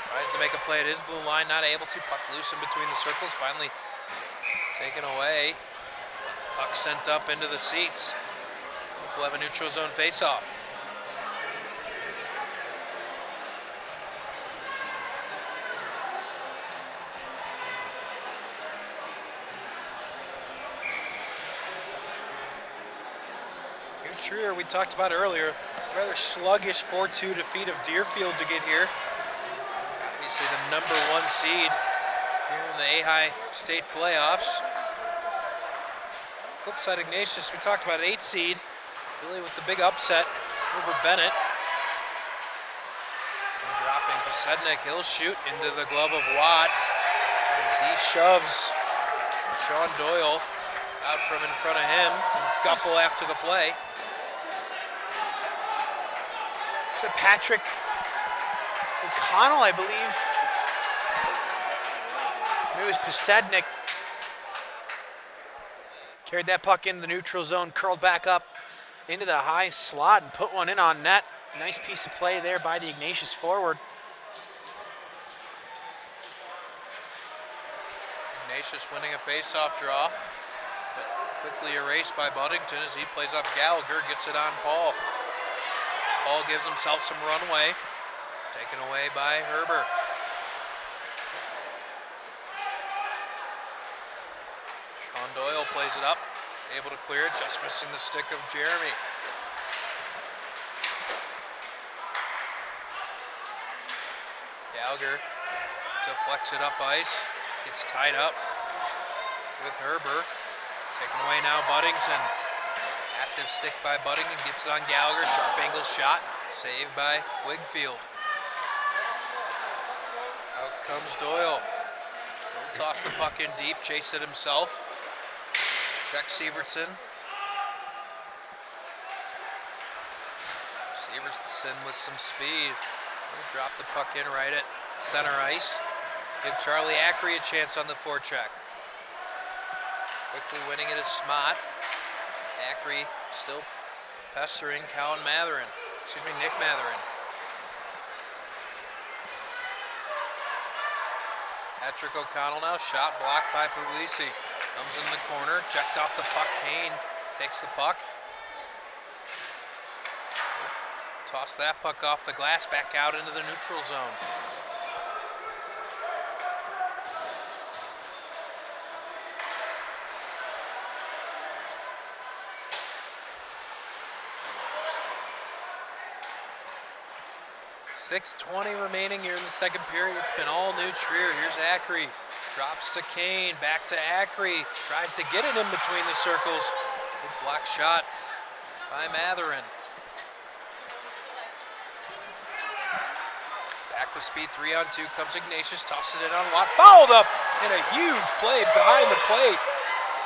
tries to make a play at his blue line, not able to. Puck loose in between the circles, finally taken away. Puck sent up into the seats. We'll have a neutral zone face-off. New Trier, we talked about earlier, rather sluggish 4-2 defeat of Deerfield to get here. Obviously the #1 seed here in the AHAI state playoffs. Flip side Ignatius, we talked about 8 seed, really with the big upset over Bennett. And dropping Posednik, he'll shoot into the glove of Watt as he shoves Sean Doyle out from in front of him. Some scuffle after the play. So Patrick O'Connell, I believe. Maybe it was Posednik. Carried that puck into the neutral zone, curled back up into the high slot and put one in on net. Nice piece of play there by the Ignatius forward. Ignatius winning a face-off draw, but quickly erased by Buddington as he plays off Gallagher, gets it on Paul. Paul gives himself some runway, taken away by Herbert. Sean Doyle plays it up, able to clear it, just missing the stick of Jeremy. Gallagher deflects it up ice, gets tied up with Herbert. Taken away now Buddington. Active stick by Buddington, gets it on Gallagher, sharp angle shot, saved by Wigfield. Out comes Doyle. He'll toss the puck in deep, chase it himself. Check Severson. Severson with some speed. He'll drop the puck in right at center ice. Give Charlie Ackery a chance on the forecheck. Quickly winning it is Smott. Ackery still pestering Nick Matherin. Patrick O'Connell now, shot blocked by Puglisi. Comes in the corner, checked off the puck. Kane takes the puck. Toss that puck off the glass, back out into the neutral zone. .6:20 remaining here in the second period. It's been all New Trier. Here's Ackery. Drops to Kane, back to Ackery. Tries to get it in between the circles. Good block shot by Matherin. Back with speed, 3-on-2 comes Ignatius, tosses it on Watt. Fouled up in a huge play behind the plate.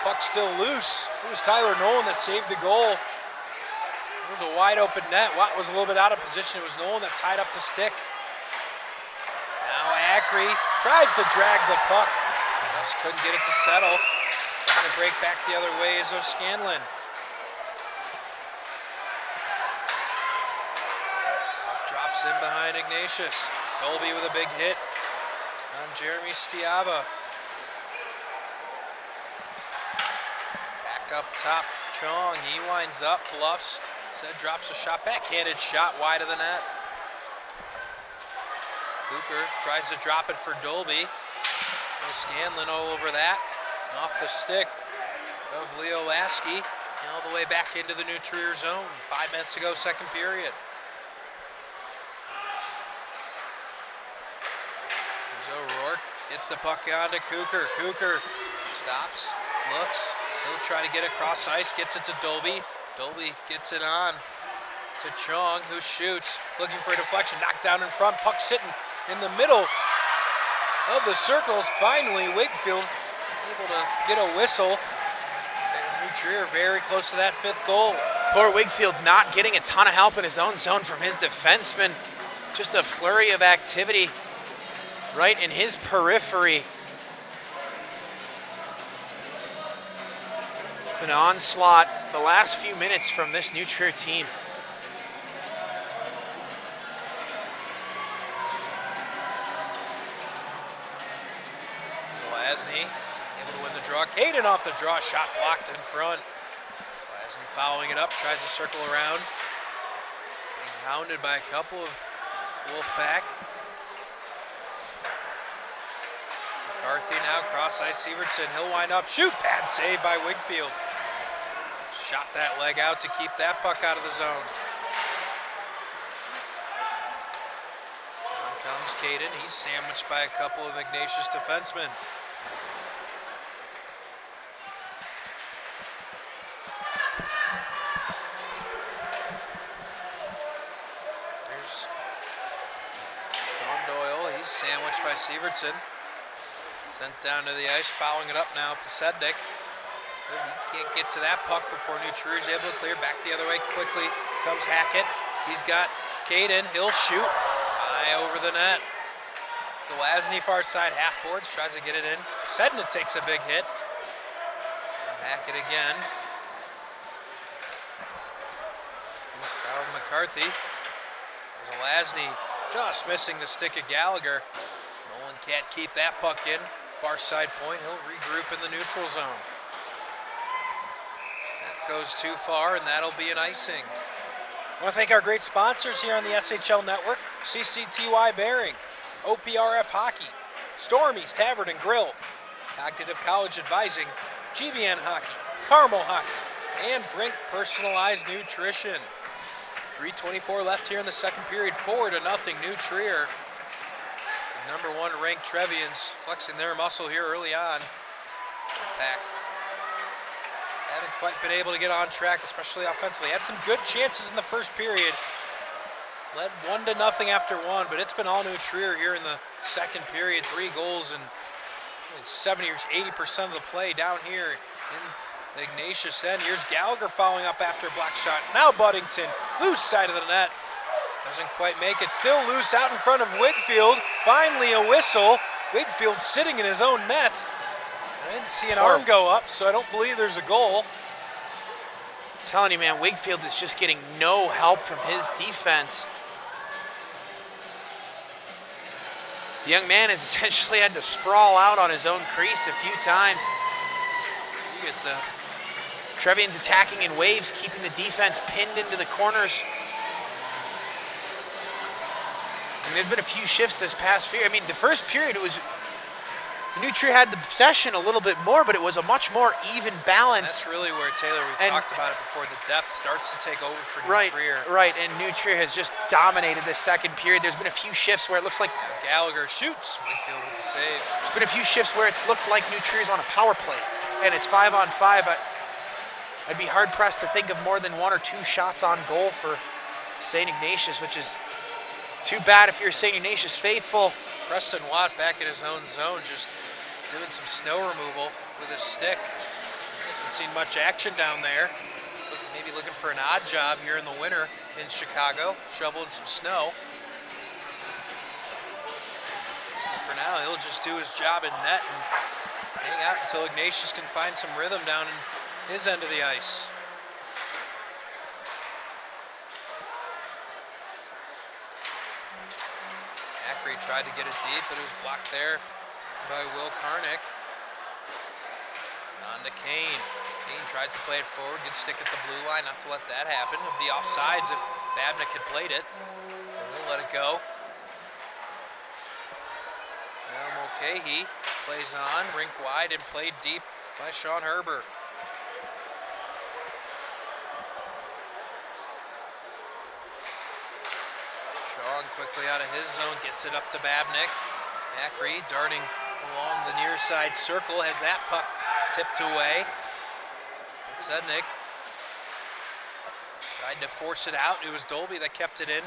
Puck still loose. It was Tyler Nolan that saved the goal. It was a wide open net. Watt was a little bit out of position. It was Nolan that tied up the stick. Now Ackery tries to drag the puck. Just couldn't get it to settle. Trying to break back the other way is O'Scanlan. Puck drops in behind Ignatius. Dolby with a big hit on Jeremy Stiava. Back up top, Chong. He winds up, bluffs. Said drops a shot, backhanded shot wide of the net. Cooper tries to drop it for Dolby. O'Scanlan all over that. Off the stick of Leo Lasky. All the way back into the New Trier zone. 5 minutes to go, second period. There's O'Rourke. Gets the puck on to Cooker. Cooker stops, looks. He'll try to get across ice, gets it to Dolby. Dolby gets it on to Chong, who shoots, looking for a deflection, knocked down in front, puck sitting in the middle of the circles. Finally, Wigfield able to get a whistle. And New Trier very close to that fifth goal. Poor Wigfield not getting a ton of help in his own zone from his defenseman. Just a flurry of activity right in his periphery. An onslaught the last few minutes from this New Trier team. Zelazny able to win the draw. Caden off the draw, shot blocked in front. Zelazny following it up, tries to circle around. Being hounded by a couple of Wolfpack. McCarthy now, cross ice Severson. He'll wind up, shoot, bad save by Wigfield. Shot that leg out to keep that puck out of the zone. On comes Caden. He's sandwiched by a couple of Ignatius defensemen. There's Sean Doyle. He's sandwiched by Severson. Sent down to the ice, following it up now, Pasednik. He can't get to that puck before New Trier is able to clear. Back the other way quickly comes Hackett. He's got Caden. He'll shoot high over the net. Zelazny far side half boards, tries to get it in. Sedna takes a big hit. And Hackett again. Kyle McCarthy. Zelazny just missing the stick of Gallagher. Nolan can't keep that puck in. far side point. He'll regroup in the neutral zone. That goes too far, and that'll be an icing. I want to thank our great sponsors here on the SHL Network: CCTY Bearing, OPRF Hockey, Stormy's Tavern and Grill, Cognitive College Advising, GVN Hockey, Carmel Hockey, and Brink Personalized Nutrition. 3:24 left here in the second period, 4-0 New Trier. The number 1 ranked Trevians flexing their muscle here early on. Pack haven't quite been able to get on track, especially offensively. Had some good chances in the first period. Led 1-0 after 1, but it's been all New Trier here in the second period. 3 goals and 70 or 80% of the play down here in the Ignatius end. Here's Gallagher following up after a block shot. Now Buddington, loose side of the net. Doesn't quite make it. Still loose out in front of Wigfield. Finally a whistle. Wigfield sitting in his own net. I didn't see an arm go up, so I don't believe there's a goal. I'm telling you, man, Wigfield is just getting no help from his defense. The young man has essentially had to sprawl out on his own crease a few times. He gets that. Trevian's attacking in waves, keeping the defense pinned into the corners. And there's been a few shifts this past period. I mean, the first period, it was New Trier had the possession a little bit more, but it was a much more even balance. That's really where, Taylor, we've talked about it before, the depth starts to take over for New Trier. Right, and New Trier has just dominated this second period. There's been a few shifts where it looks like Gallagher shoots, Wigfield with the save. There's been a few shifts where it's looked like New Trier's on a power play, and it's 5-on-5. I'd be hard-pressed to think of more than 1 or 2 shots on goal for St. Ignatius, which is too bad if you're St. Ignatius faithful. Preston Watt back in his own zone, just doing some snow removal with his stick. Hasn't seen much action down there. Maybe looking for an odd job here in the winter in Chicago, shoveling some snow. For now, he'll just do his job in net and hang out until Ignatius can find some rhythm down in his end of the ice. Ackery tried to get it deep, but it was blocked there by Will Karnick. On to Kane. Kane tries to play it forward. Good stick at the blue line, not to let that happen. It would be offsides if Babnick had played it. So we'll let it go. Now Mulcahy plays on, rink wide and played deep by Sean Herber. Sean quickly out of his zone, gets it up to Babnick. Ackery darting along the near side circle, has that puck tipped away. Sednick tried to force it out. It was Dolby that kept it in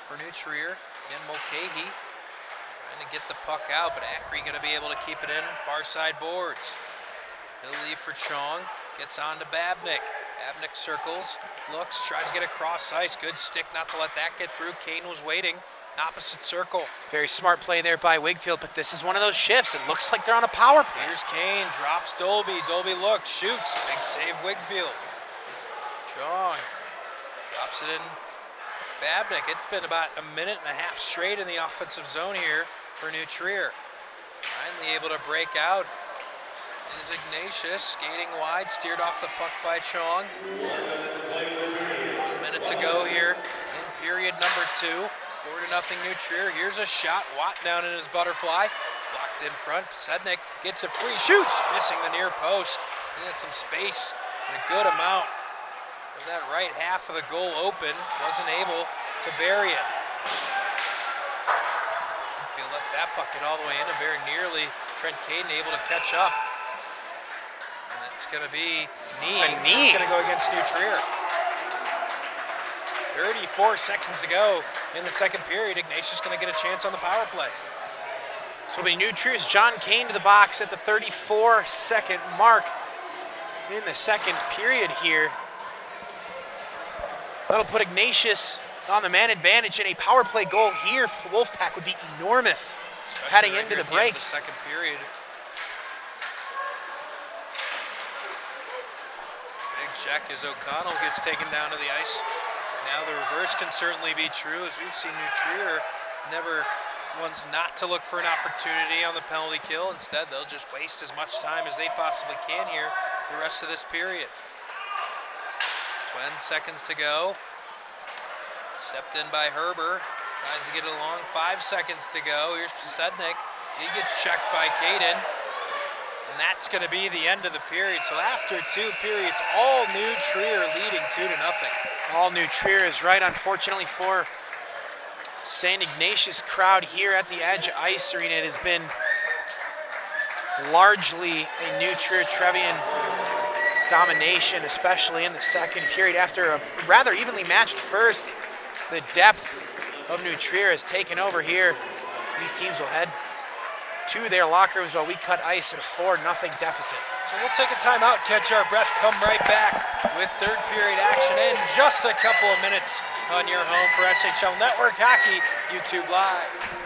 for New Trier. Again, Mulcahy trying to get the puck out, but Ackery going to be able to keep it in. Far side boards. He'll leave for Chong. Gets on to Babnick. Babnick circles, looks, tries to get across ice. Good stick not to let that get through. Kane was waiting. Opposite circle. Very smart play there by Wigfield, but this is one of those shifts. It looks like they're on a power play. Here's Kane, drops Dolby. Dolby looks, shoots. Big save, Wigfield. Chong drops it in. Babnick. It's been about a minute and a half straight in the offensive zone here for New Trier. Finally able to break out is Ignatius, skating wide, steered off the puck by Chong. A minute to go here in period number 2. 4-0 New Trier. Here's a shot. Watt down in his butterfly. Blocked in front. Sednick gets it free. Shoots! Missing the near post. He had some space and a good amount of that right half of the goal open. Wasn't able to bury it. Infield lets that puck get all the way in and very nearly Trent Caden able to catch up. And that's going to be knee. A knee. It's going to go against New Trier. 34 seconds to go in the second period. Ignatius going to get a chance on the power play. So the New Trier's John Kane to the box at the 34-second mark in the second period here. That'll put Ignatius on the man advantage, and a power play goal here for Wolfpack would be enormous. Especially heading right into here the at end break. of the second period. Big check as O'Connell gets taken down to the ice. Now the reverse can certainly be true, as we've seen New Trier never ones not to look for an opportunity on the penalty kill. Instead, they'll just waste as much time as they possibly can here the rest of this period. 10 seconds to go. Stepped in by Herber. Tries to get it along. 5 seconds to go. Here's Sednik. He gets checked by Caden. And that's going to be the end of the period. So after 2 periods, all New Trier leading 2-0. All New Trier is right, unfortunately for St. Ignatius crowd here at the Edge Ice Arena. It has been largely a New Trier Trevian domination, especially in the second period. After a rather evenly matched first, the depth of New Trier has taken over here. These teams will head to their locker rooms while we cut ice at a 4-0 deficit. So we'll take a timeout, catch our breath, come right back with third period action in just a couple of minutes on your home for SHL Network Hockey, YouTube Live.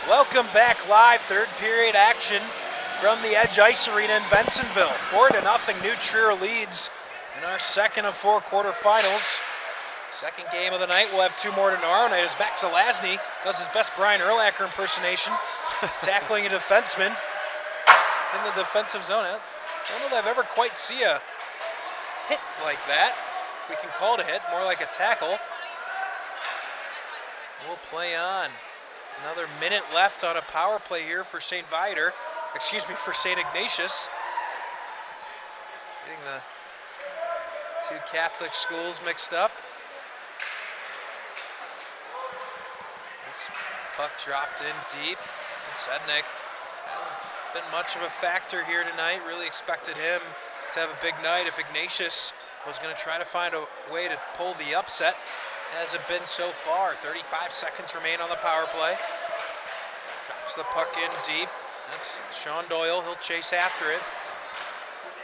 Welcome back live, third period action from the Edge Ice Arena in Bensenville. 4-0, New Trier leads in our second of 4 quarterfinals. Second game of the night. We'll have 2 more tomorrow night as Max Zelazny does his best Brian Urlacher impersonation, tackling a defenseman in the defensive zone. I don't know that I've ever quite seen a hit like that. If we can call it a hit, more like a tackle. We'll play on. Another minute left on a power play here for for St. Ignatius. Getting the 2 Catholic schools mixed up. This puck dropped in deep. Sednik hasn't been much of a factor here tonight. Really expected him to have a big night if Ignatius was going to try to find a way to pull the upset. Hasn't been so far. 35 seconds remain on the power play. Drops the puck in deep. That's Sean Doyle. He'll chase after it.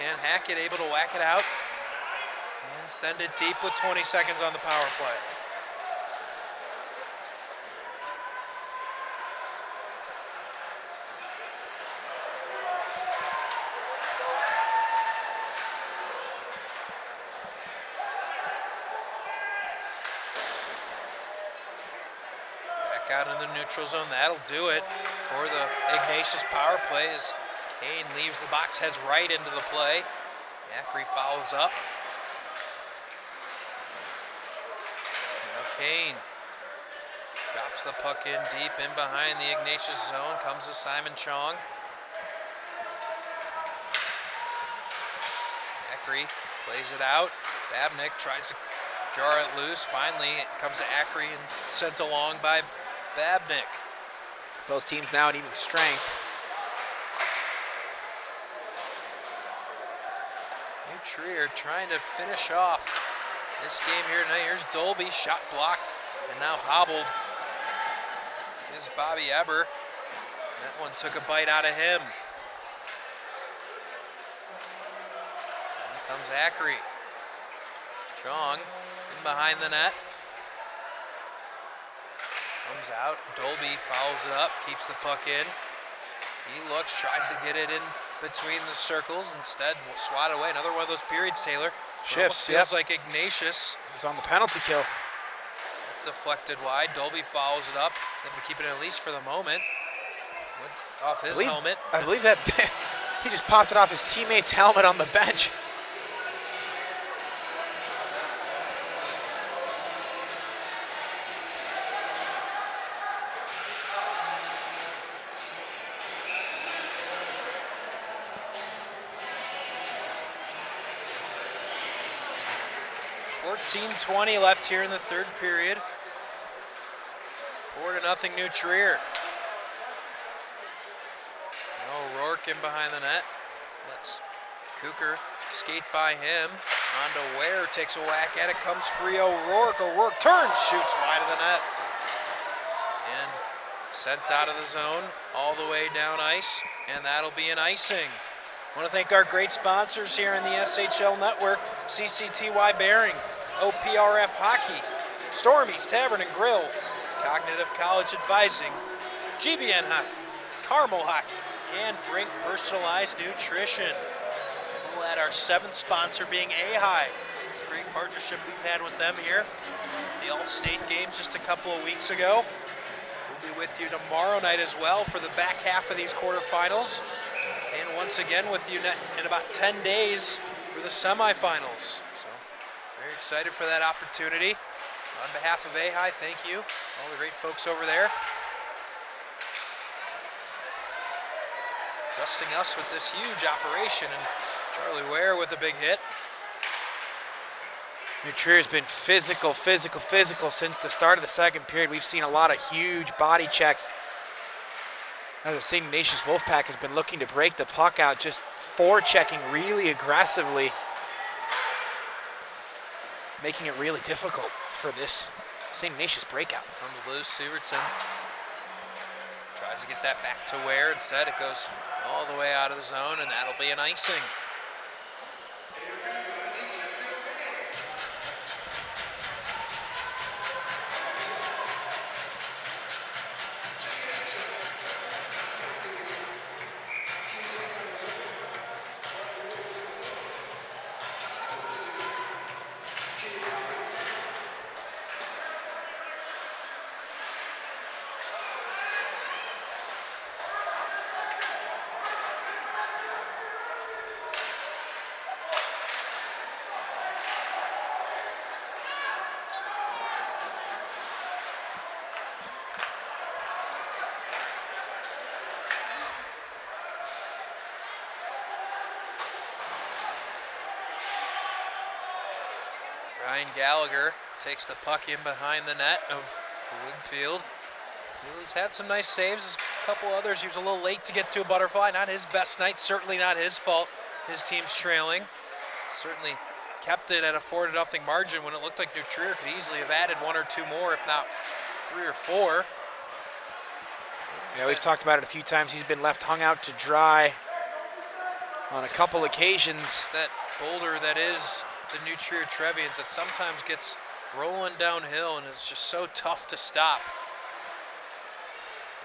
And Hackett able to whack it out and send it deep with 20 seconds on the power play. Out in the neutral zone, that'll do it for the Ignatius power play as Kane leaves the box, heads right into the play. Ackery follows up. Now Kane drops the puck in deep in behind the Ignatius zone, comes to Simon Chong. Ackery plays it out. Babnick tries to jar it loose. Finally, it comes to Ackery and sent along by Babnick. Both teams now at even strength. New Trier trying to finish off this game here tonight. Here's Dolby, shot blocked and now hobbled. Is Bobby Eber. That one took a bite out of him. Here comes Ackery. Chong in behind the net. Comes out, Dolby fouls it up, keeps the puck in. He looks, tries to get it in between the circles, instead swat away. Another one of those periods, Taylor. Shifts, feels like Ignatius. He's on the penalty kill. Deflected wide, Dolby fouls it up. Able to keep it at least for the moment. Went off his helmet. I believe that he just popped it off his teammate's helmet on the bench. .20 left here in the third period. 4-0 New Trier. O'Rourke in behind the net. Lets Cooker skate by him. On to Ware, takes a whack at it, comes free O'Rourke. O'Rourke turns, shoots wide of the net. And sent out of the zone, all the way down ice, and that'll be an icing. I want to thank our great sponsors here in the SHL Network, CCTY Bearing, OPRF Hockey, Stormy's Tavern and Grill, Cognitive College Advising, GBN Hockey, Carmel Hockey, and Brink Personalized Nutrition. We'll add our 7th sponsor being AHAI. It's a great partnership we've had with them here. The All-State Games just a couple of weeks ago. We'll be with you tomorrow night as well for the back half of these quarterfinals. And once again with you in about 10 days for the semifinals. So very excited for that opportunity. On behalf of AHAI, thank you, all the great folks over there. Trusting us with this huge operation, and Charlie Ware with a big hit. New Trier's been physical since the start of the second period. We've seen a lot of huge body checks. As the St. Ignatius Wolfpack has been looking to break the puck out, just forechecking really aggressively, making it really difficult for this St. Ignatius breakout. Comes loose, Sievertson tries to get that back to Ware. Instead, it goes all the way out of the zone, and that'll be an icing. Ryan Gallagher takes the puck in behind the net of Wingfield. He's had some nice saves. A couple others. He was a little late to get to a butterfly. Not his best night. Certainly not his fault. His team's trailing. Certainly kept it at a 4-0 margin when it looked like New Trier could easily have added 1 or 2 more, if not 3 or 4. Yeah, we've talked about it a few times. He's been left hung out to dry on a couple occasions. That boulder that is the New Trier Trevians that sometimes gets rolling downhill and is just so tough to stop.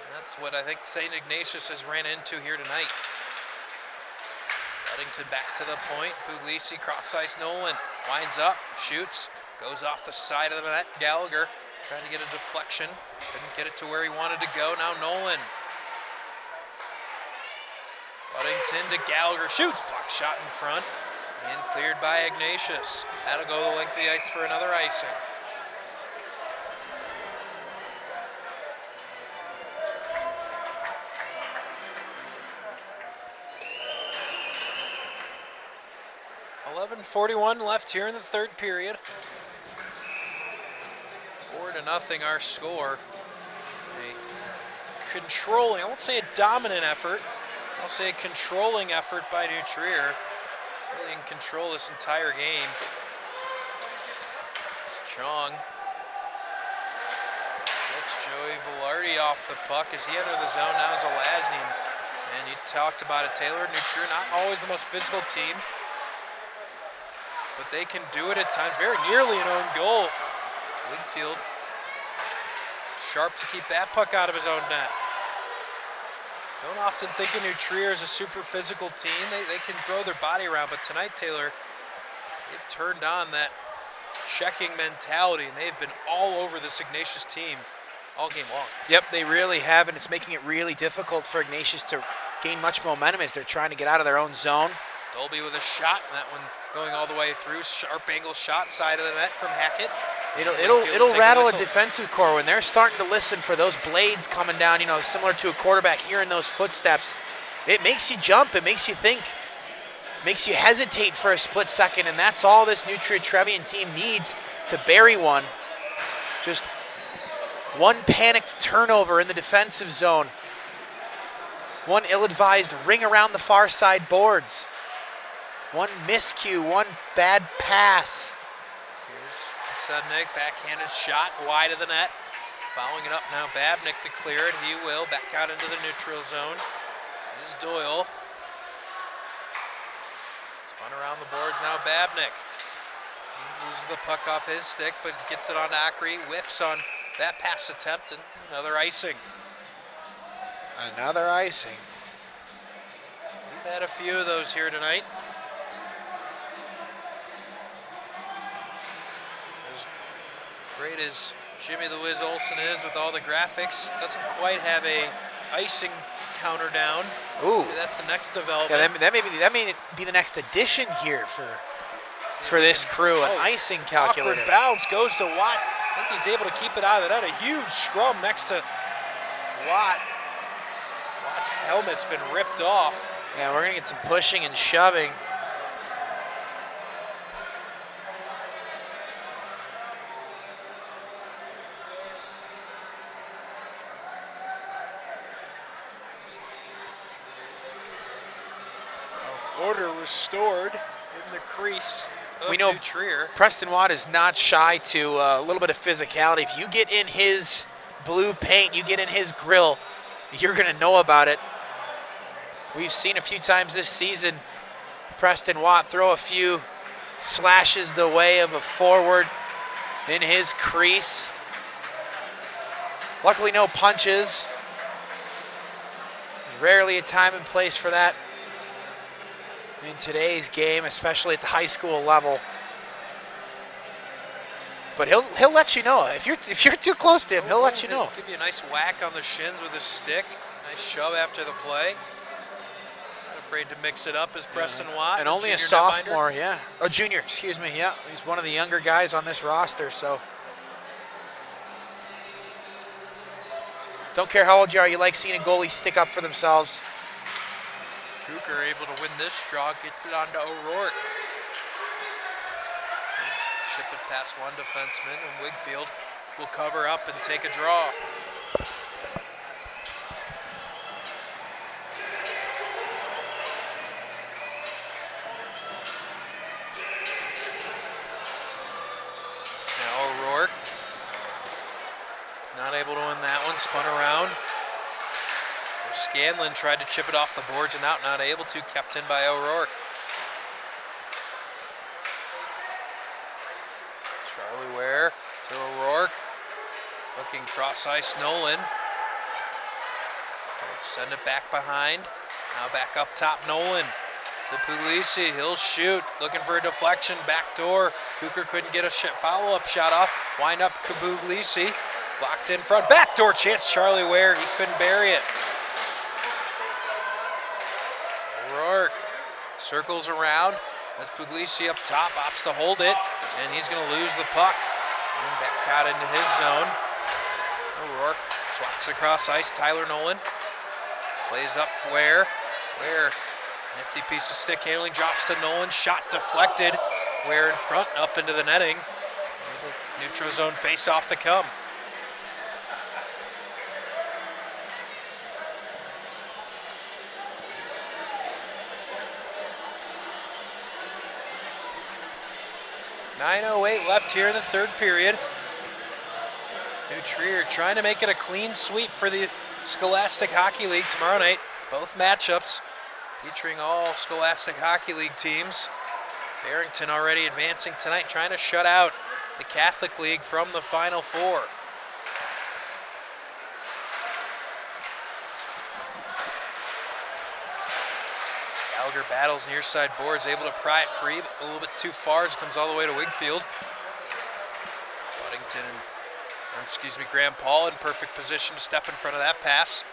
And that's what I think St. Ignatius has ran into here tonight. Ludington back to the point. Puglisi cross ice. Nolan winds up, shoots, goes off the side of the net. Gallagher trying to get a deflection. Couldn't get it to where he wanted to go. Now Nolan. Ludington to Gallagher. Shoots. Block shot in front. And cleared by Ignatius. That'll go the length of the ice for another icing. .41 left here in the third period. 4-0 our score. A controlling, I won't say a dominant effort, I'll say a controlling effort by New Trier. Really in control this entire game. It's Chong. Gets Joey Velarde off the puck as he entered the zone. Now Zelazny. And you talked about it, Taylor. New Trier, not always the most physical team, but they can do it at times. Very nearly an own goal. Wingfield sharp to keep that puck out of his own net. Don't often think of New Trier as a super physical team. They can throw their body around, but tonight, Taylor, they've turned on that checking mentality, and they've been all over this Ignatius team all game long. Yep, they really have, and it's making it really difficult for Ignatius to gain much momentum as they're trying to get out of their own zone. Dolby with a shot, and that one going all the way through. Sharp angle shot side of the net from Hackett. It'll rattle a defensive core when they're starting to listen for those blades coming down, similar to a quarterback hearing those footsteps. It makes you jump, it makes you think, makes you hesitate for a split second, and that's all this New Trier Trevian team needs to bury one. Just one panicked turnover in the defensive zone. One ill-advised ring around the far side boards. One miscue, one bad pass. Sednik, backhanded shot wide of the net. Following it up now, Babnick to clear it. He will back out into the neutral zone. Here's Doyle. Spun around the boards now, Babnick. He loses the puck off his stick, but gets it on Acri. Whiffs on that pass attempt, and another icing. Another icing. We've had a few of those here tonight. Great as Jimmy the Wiz Olsen is with all the graphics, doesn't quite have a icing counter down. Ooh, maybe that's the next development. Yeah, that may be the next addition here for this crew. An icing calculator. Awkward bounce goes to Watt. I think he's able to keep it out of the net. A huge scrum next to Watt. Watt's helmet's been ripped off. Yeah, we're gonna get some pushing and shoving. Order restored in the crease of we know New Trier. Preston Watt is not shy to a little bit of physicality. If you get in his blue paint, you get in his grill, you're going to know about it. We've seen a few times this season Preston Watt throw a few slashes the way of a forward in his crease. Luckily, no punches. Rarely a time and place for that in today's game, especially at the high school level. But he'll let you know. If you're too close to him, he'll let you know. Give you a nice whack on the shins with his stick. Nice shove after the play. Not afraid to mix it up as Preston Watt. And only a sophomore, yeah. Oh, junior, excuse me, yeah. He's one of the younger guys on this roster, so. Don't care how old you are, you like seeing a goalie stick up for themselves. Kruger able to win this draw, gets it on to O'Rourke. chip it past one defenseman, and Wigfield will cover up and take a draw. Now O'Rourke, not able to win that one, spun around. Scanlon tried to chip it off the boards and out, not able to, kept in by O'Rourke. Charlie Ware to O'Rourke, looking cross ice Nolan. Send it back behind, now back up top Nolan to Puglisi, he'll shoot, looking for a deflection, back door. Cooker couldn't get a follow-up shot off, wind up Puglisi, blocked in front, backdoor chance, Charlie Ware, he couldn't bury it. O'Rourke circles around, as Puglisi up top, opts to hold it, and he's going to lose the puck. And back out into his zone. O'Rourke swats across ice, Tyler Nolan. Plays up Ware. Ware, nifty piece of stick handling, drops to Nolan, shot deflected. Ware in front, up into the netting. Neutral zone face-off to come. .9:08 left here in the third period. New Trier trying to make it a clean sweep for the Scholastic Hockey League tomorrow night. Both matchups featuring all Scholastic Hockey League teams. Barrington already advancing tonight, trying to shut out the Catholic League from the Final Four. Gallagher battles near side boards, able to pry it free, but a little bit too far as it comes all the way to Wigfield. Graham Paul in perfect position to step in front of that pass.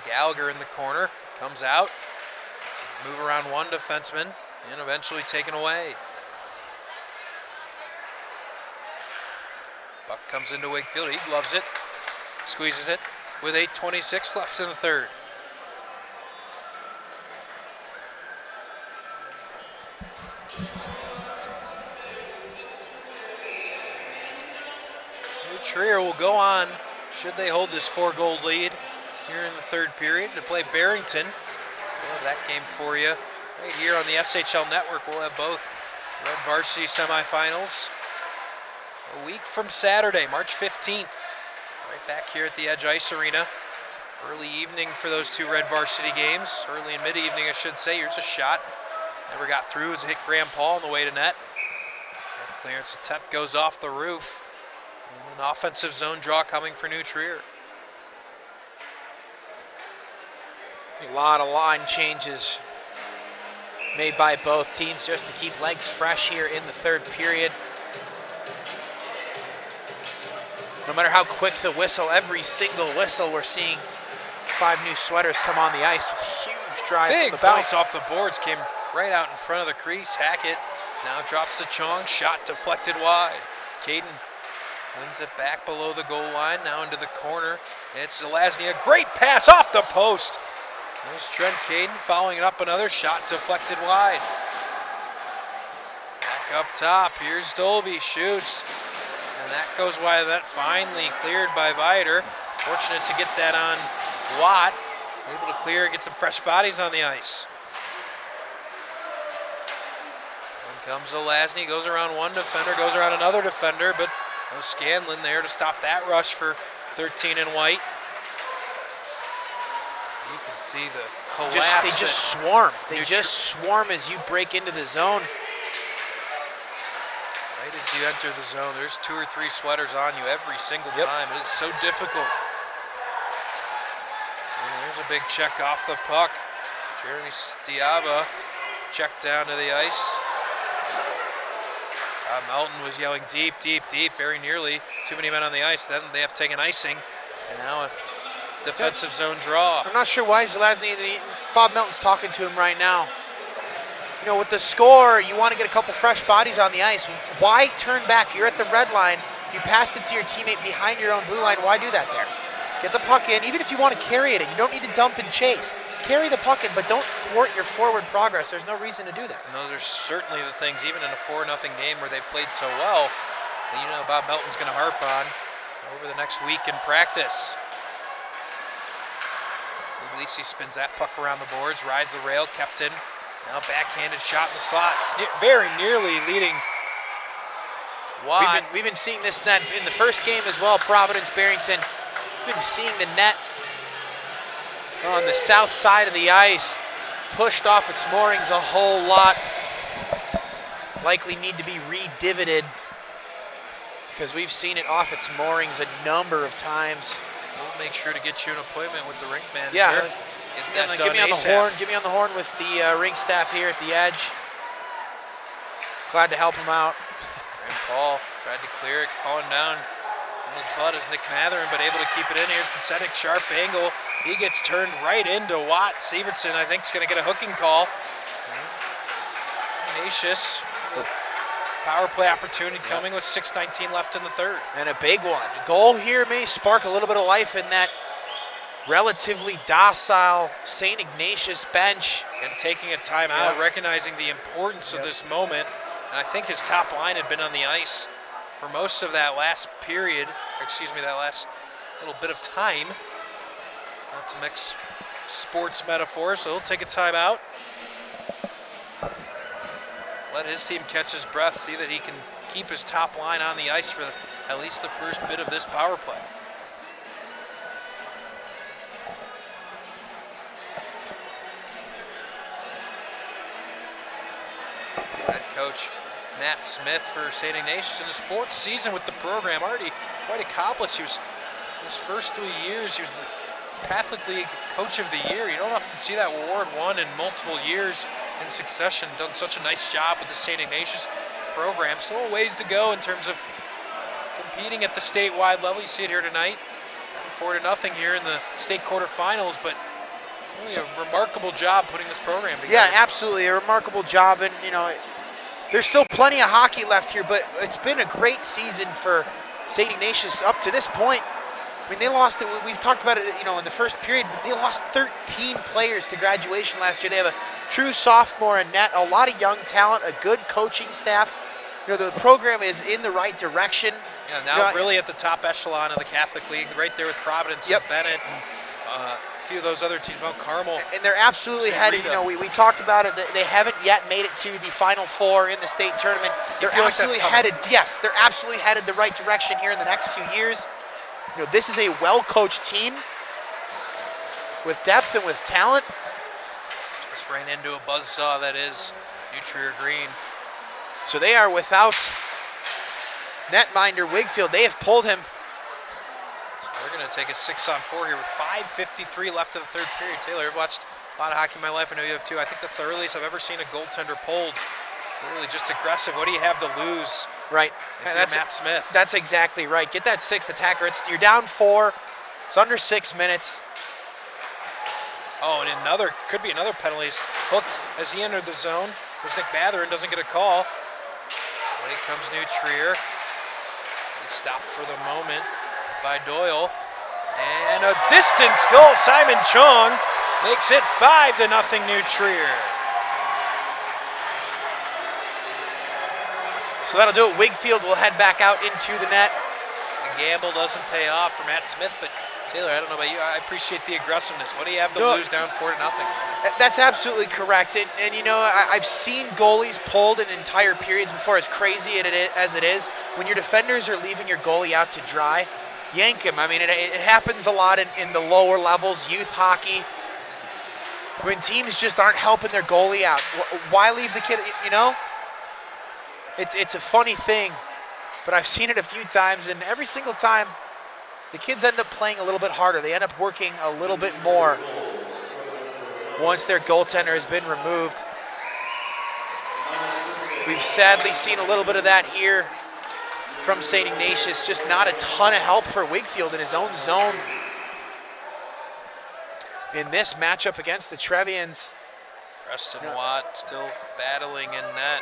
Gallagher in the corner, comes out, move around one defenseman, and eventually taken away. Puck comes into Wigfield, he gloves it, squeezes it with 8:26 left in the third. Trier will go on, should they hold this 4-goal lead here in the third period, to play Barrington. We'll have that game for you right here on the SHL Network. We'll have both Red Varsity semifinals a week from Saturday, March 15th. Right back here at the Edge Ice Arena. Early evening for those two Red Varsity games. Early and mid-evening, I should say. Here's a shot. Never got through as it hit Graham Paul on the way to net. That clearance attempt goes off the roof. An offensive zone draw coming for New Trier. A lot of line changes made by both teams just to keep legs fresh here in the third period. No matter how quick the whistle, every single whistle, we're seeing 5 new sweaters come on the ice with huge drive. Big bounce off the boards, came right out in front of the crease. Hackett now drops to Chong, shot deflected wide. Caden wins it back below the goal line, now into the corner. It's Zelazny, a great pass off the post. There's Trent Caden following it up, another shot deflected wide. Back up top, here's Dolby, shoots. And that goes wide, that finally cleared by Viator. Fortunate to get that on Watt. Able to clear, get some fresh bodies on the ice. In comes Zelazny, goes around one defender, goes around another defender, but no Scanlon there to stop that rush for 13 in white. You can see the collapse. They just swarm. They just swarm as you break into the zone. Right as you enter the zone, there's 2 or 3 sweaters on you every single time. It is so difficult. And there's a big check off the puck. Jeremy Stiava checked down to the ice. Melton was yelling deep, deep, deep, very nearly. Too many men on the ice. Then they have taken icing. And now a defensive zone draw. I'm not sure why Zelazny, Bob Melton's talking to him right now. You know, with the score, you want to get a couple fresh bodies on the ice. Why turn back? You're at the red line. You passed it to your teammate behind your own blue line. Why do that there? Get the puck in. Even if you want to carry it, you don't need to dump and chase. carry the puck in, but don't thwart your forward progress. There's no reason to do that. And those are certainly the things, even in a 4-0 game where they've played so well, that you know Bob Melton's going to harp on over the next week in practice. Iglesias spins that puck around the boards, rides the rail, kept in. Now backhanded shot in the slot, very nearly leading. We've been seeing this net in the first game as well, Providence Barrington. We've been seeing the net on the south side of the ice pushed off its moorings a whole lot. Likely need to be re-divoted because we've seen it off its moorings a number of times. We'll make sure to get you an appointment with the rink manager. Yeah, Get get me on the horn. Get me on the horn with the rink staff here at the Edge. Glad to help him out. And Paul tried to clear it, falling down on his butt is Nick Matherin, but able to keep it in. Here's Pacetic, sharp angle. He gets turned right into Watt. Severson, I think, is going to get a hooking call. Ignatius, power play opportunity coming with 6:19 left in the third. And a big one. A goal here may spark a little bit of life in that relatively docile St. Ignatius bench. And taking a timeout, recognizing the importance of this moment. And I think his top line had been on the ice for most of that last period, that last little bit of time. Not to mix sports metaphors, so he'll take a timeout. Let his team catch his breath, see that he can keep his top line on the ice for at least the first bit of this power play. Head coach Matt Smith for St. Ignatius in his 4th season with the program, already quite accomplished. His first 3 years, he was the Catholic League Coach of the Year. You don't often see that award won in multiple years in succession. Done such a nice job with the St. Ignatius program. Still a ways to go in terms of competing at the statewide level. You see it here tonight, 4-0 here in the state quarterfinals, but really a remarkable job putting this program together. Yeah, absolutely, a remarkable job, and there's still plenty of hockey left here, but it's been a great season for St. Ignatius up to this point. I mean, they lost it. We've talked about it, in the first period. But they lost 13 players to graduation last year. They have a true sophomore in net, a lot of young talent, a good coaching staff. The program is in the right direction. Yeah, now really at the top echelon of the Catholic League, right there with Providence and Bennett and a few of those other teams, Mount Carmel. And they're absolutely headed. We talked about it. They haven't yet made it to the Final Four in the state tournament. They're absolutely headed. Yes, they're absolutely headed the right direction here in the next few years. This is a well-coached team with depth and with talent. Just ran into a buzzsaw that is New Trier Green. So they are without netminder Wigfield. They have pulled him. So we're going to take a 6-on-4 here with 5:53 left in the third period. Taylor, I've watched a lot of hockey in my life. I know you have too. I think that's the earliest I've ever seen a goaltender pulled. Really just aggressive. What do you have to lose? Right. That's Matt Smith. That's exactly right. Get that 6th attacker. You're down 4. It's under 6 minutes. Oh, and could be another penalty. He's hooked as he entered the zone. There's Nick Matherin, doesn't get a call. Away comes New Trier. He stopped for the moment by Doyle. And a distance goal. Simon Chong makes it 5-0 New Trier. So that'll do it. Wigfield will head back out into the net. The gamble doesn't pay off for Matt Smith, but Taylor, I don't know about you, I appreciate the aggressiveness. What do you have to lose down 4-0? That's absolutely correct. And I've seen goalies pulled in entire periods before, as crazy as it is. When your defenders are leaving your goalie out to dry, yank him. I mean, it happens a lot in the lower levels, youth hockey. When teams just aren't helping their goalie out, why leave the kid, It's a funny thing, but I've seen it a few times, and every single time, the kids end up playing a little bit harder. They end up working a little bit more once their goaltender has been removed. We've sadly seen a little bit of that here from St. Ignatius. Just not a ton of help for Wigfield in his own zone in this matchup against the Trevians. Preston Watt still battling in net.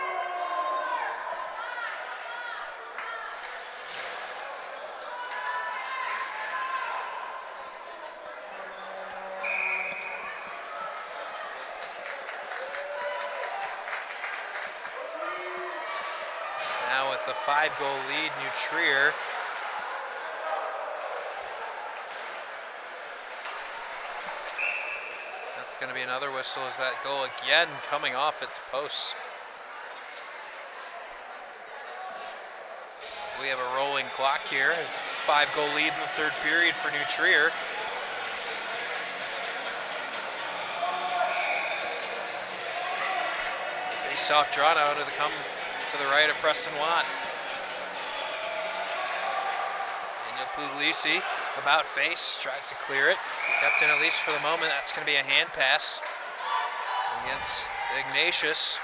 a 5-goal lead, New Trier. That's going to be another whistle as that goal again coming off its posts. We have a rolling clock here. It's a 5-goal lead in the third period for New Trier. Face-off drawn out to come to the right of Preston Watt. Daniel Puglisi about face, tries to clear it. Kept in at least for the moment. That's going to be a hand pass against Ignatius.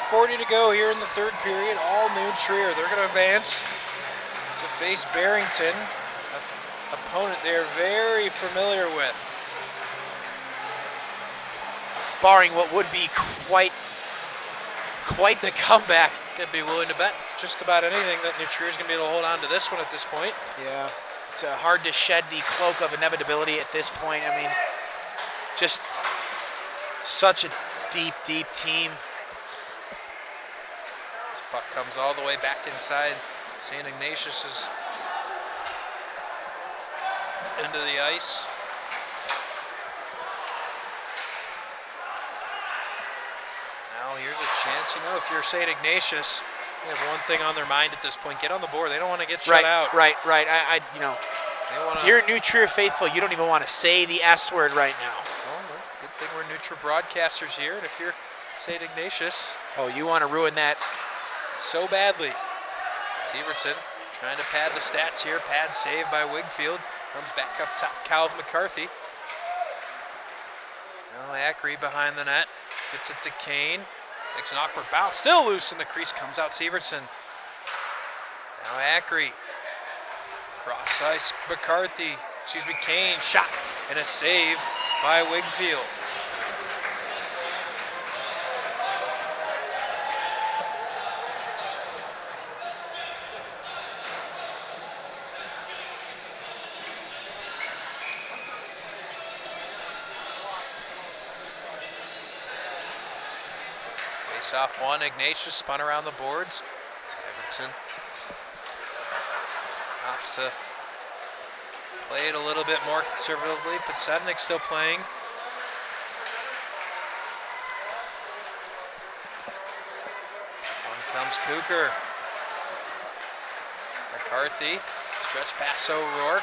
.340 to go here in the third period. All New Trier. They're going to advance to face Barrington, an opponent they're very familiar with. Barring what would be quite the comeback. Could be willing to bet just about anything that New Trier is going to be able to hold on to this one at this point. Yeah, it's hard to shed the cloak of inevitability at this point. I mean, just such a deep, deep team. This puck comes all the way back inside St. Ignatius's into the ice. Now here's a chance. You know, if you're St. Ignatius, they have one thing on their mind at this point: get on the board. They don't want to get shut out. Right. If you're a New Trier faithful, you don't even want to say the S word right now. Well, good thing we're New Trier broadcasters here, and if you're St. Ignatius, oh, you want to ruin that so badly. Severson trying to pad the stats here. Pad save by Wigfield. Comes back up top. Calv McCarthy. Now Ackery behind the net. Gets it to Kane. Makes an awkward bounce. Still loose in the crease. Comes out Severson. Now Ackery. Cross ice McCarthy. Kane. Shot and a save by Wigfield. Off one, Ignatius spun around the boards. Everton opts to play it a little bit more conservatively, but Sednick still playing. On comes Kucher. McCarthy, stretch pass O'Rourke.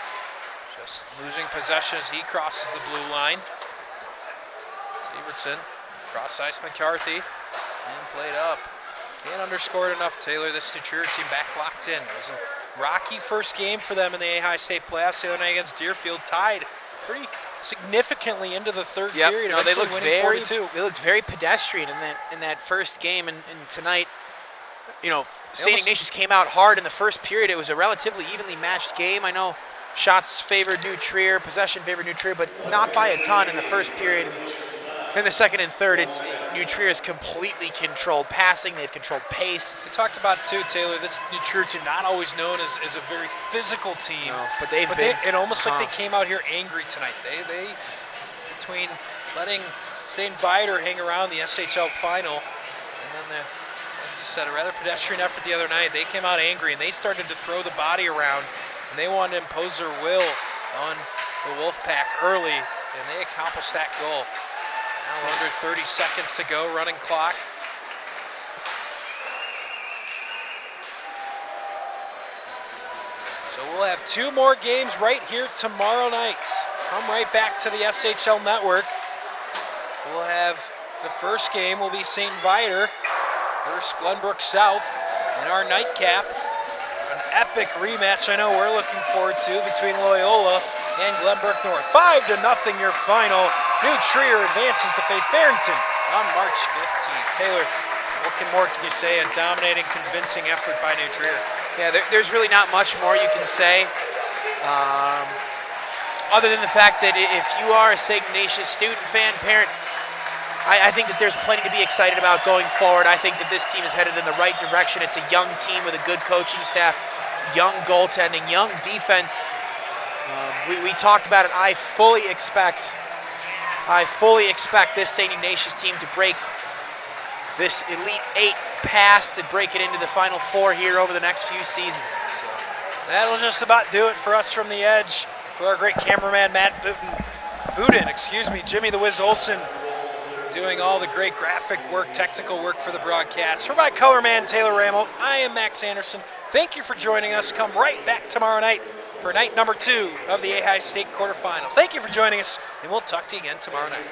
Just losing possession as he crosses the blue line. Severson, cross ice McCarthy. And played up. Can't underscore it enough, Taylor. This New Trier team back locked in. It was a rocky first game for them in the AHAI State playoffs the other night against Deerfield. Tied pretty significantly into the third period. No, they looked very 4-2. They looked very pedestrian in that first game, and tonight, you know, St. Ignatius came out hard in the first period. It was a relatively evenly matched game. I know shots favored New Trier, possession favored New Trier, but not by a ton in the first period. In the second and third, it's New Trier is completely controlled passing. They've controlled pace. We talked about too, Taylor. This New Trier team not always known as a very physical team. No, but it almost like they came out here angry tonight. They between letting St. Viator hang around the SHL final, and then like you said, a rather pedestrian effort the other night. They came out angry and they started to throw the body around, and they wanted to impose their will on the Wolfpack early, and they accomplished that goal. Now under 30 seconds to go, running clock. So we'll have two more games right here tomorrow night. Come right back to the SHL network. We'll have the first game will be St. Viator versus Glenbrook South in our nightcap. An epic rematch I know we're looking forward to between Loyola and Glenbrook North. 5-0 your final. New Trier advances to face Barrington on March 15th. Taylor, what more can you say? A dominating, convincing effort by New Trier. Yeah, there's really not much more you can say, other than the fact that if you are a St. Ignatius student, fan, parent, I think that there's plenty to be excited about going forward. I think that this team is headed in the right direction. It's a young team with a good coaching staff, young goaltending, young defense, We talked about it. I fully expect this St. Ignatius team to break this Elite 8 past and break it into the Final Four here over the next few seasons. So that'll just about do it for us from the Edge. For our great cameraman, Matt Budin, Jimmy the Wiz Olson, doing all the great graphic work, technical work for the broadcast. For my color man, Taylor Rammel, I am Max Anderson. Thank you for joining us. Come right back tomorrow night for night number 2 of the AHAI State quarterfinals. Thank you for joining us, and we'll talk to you again tomorrow night.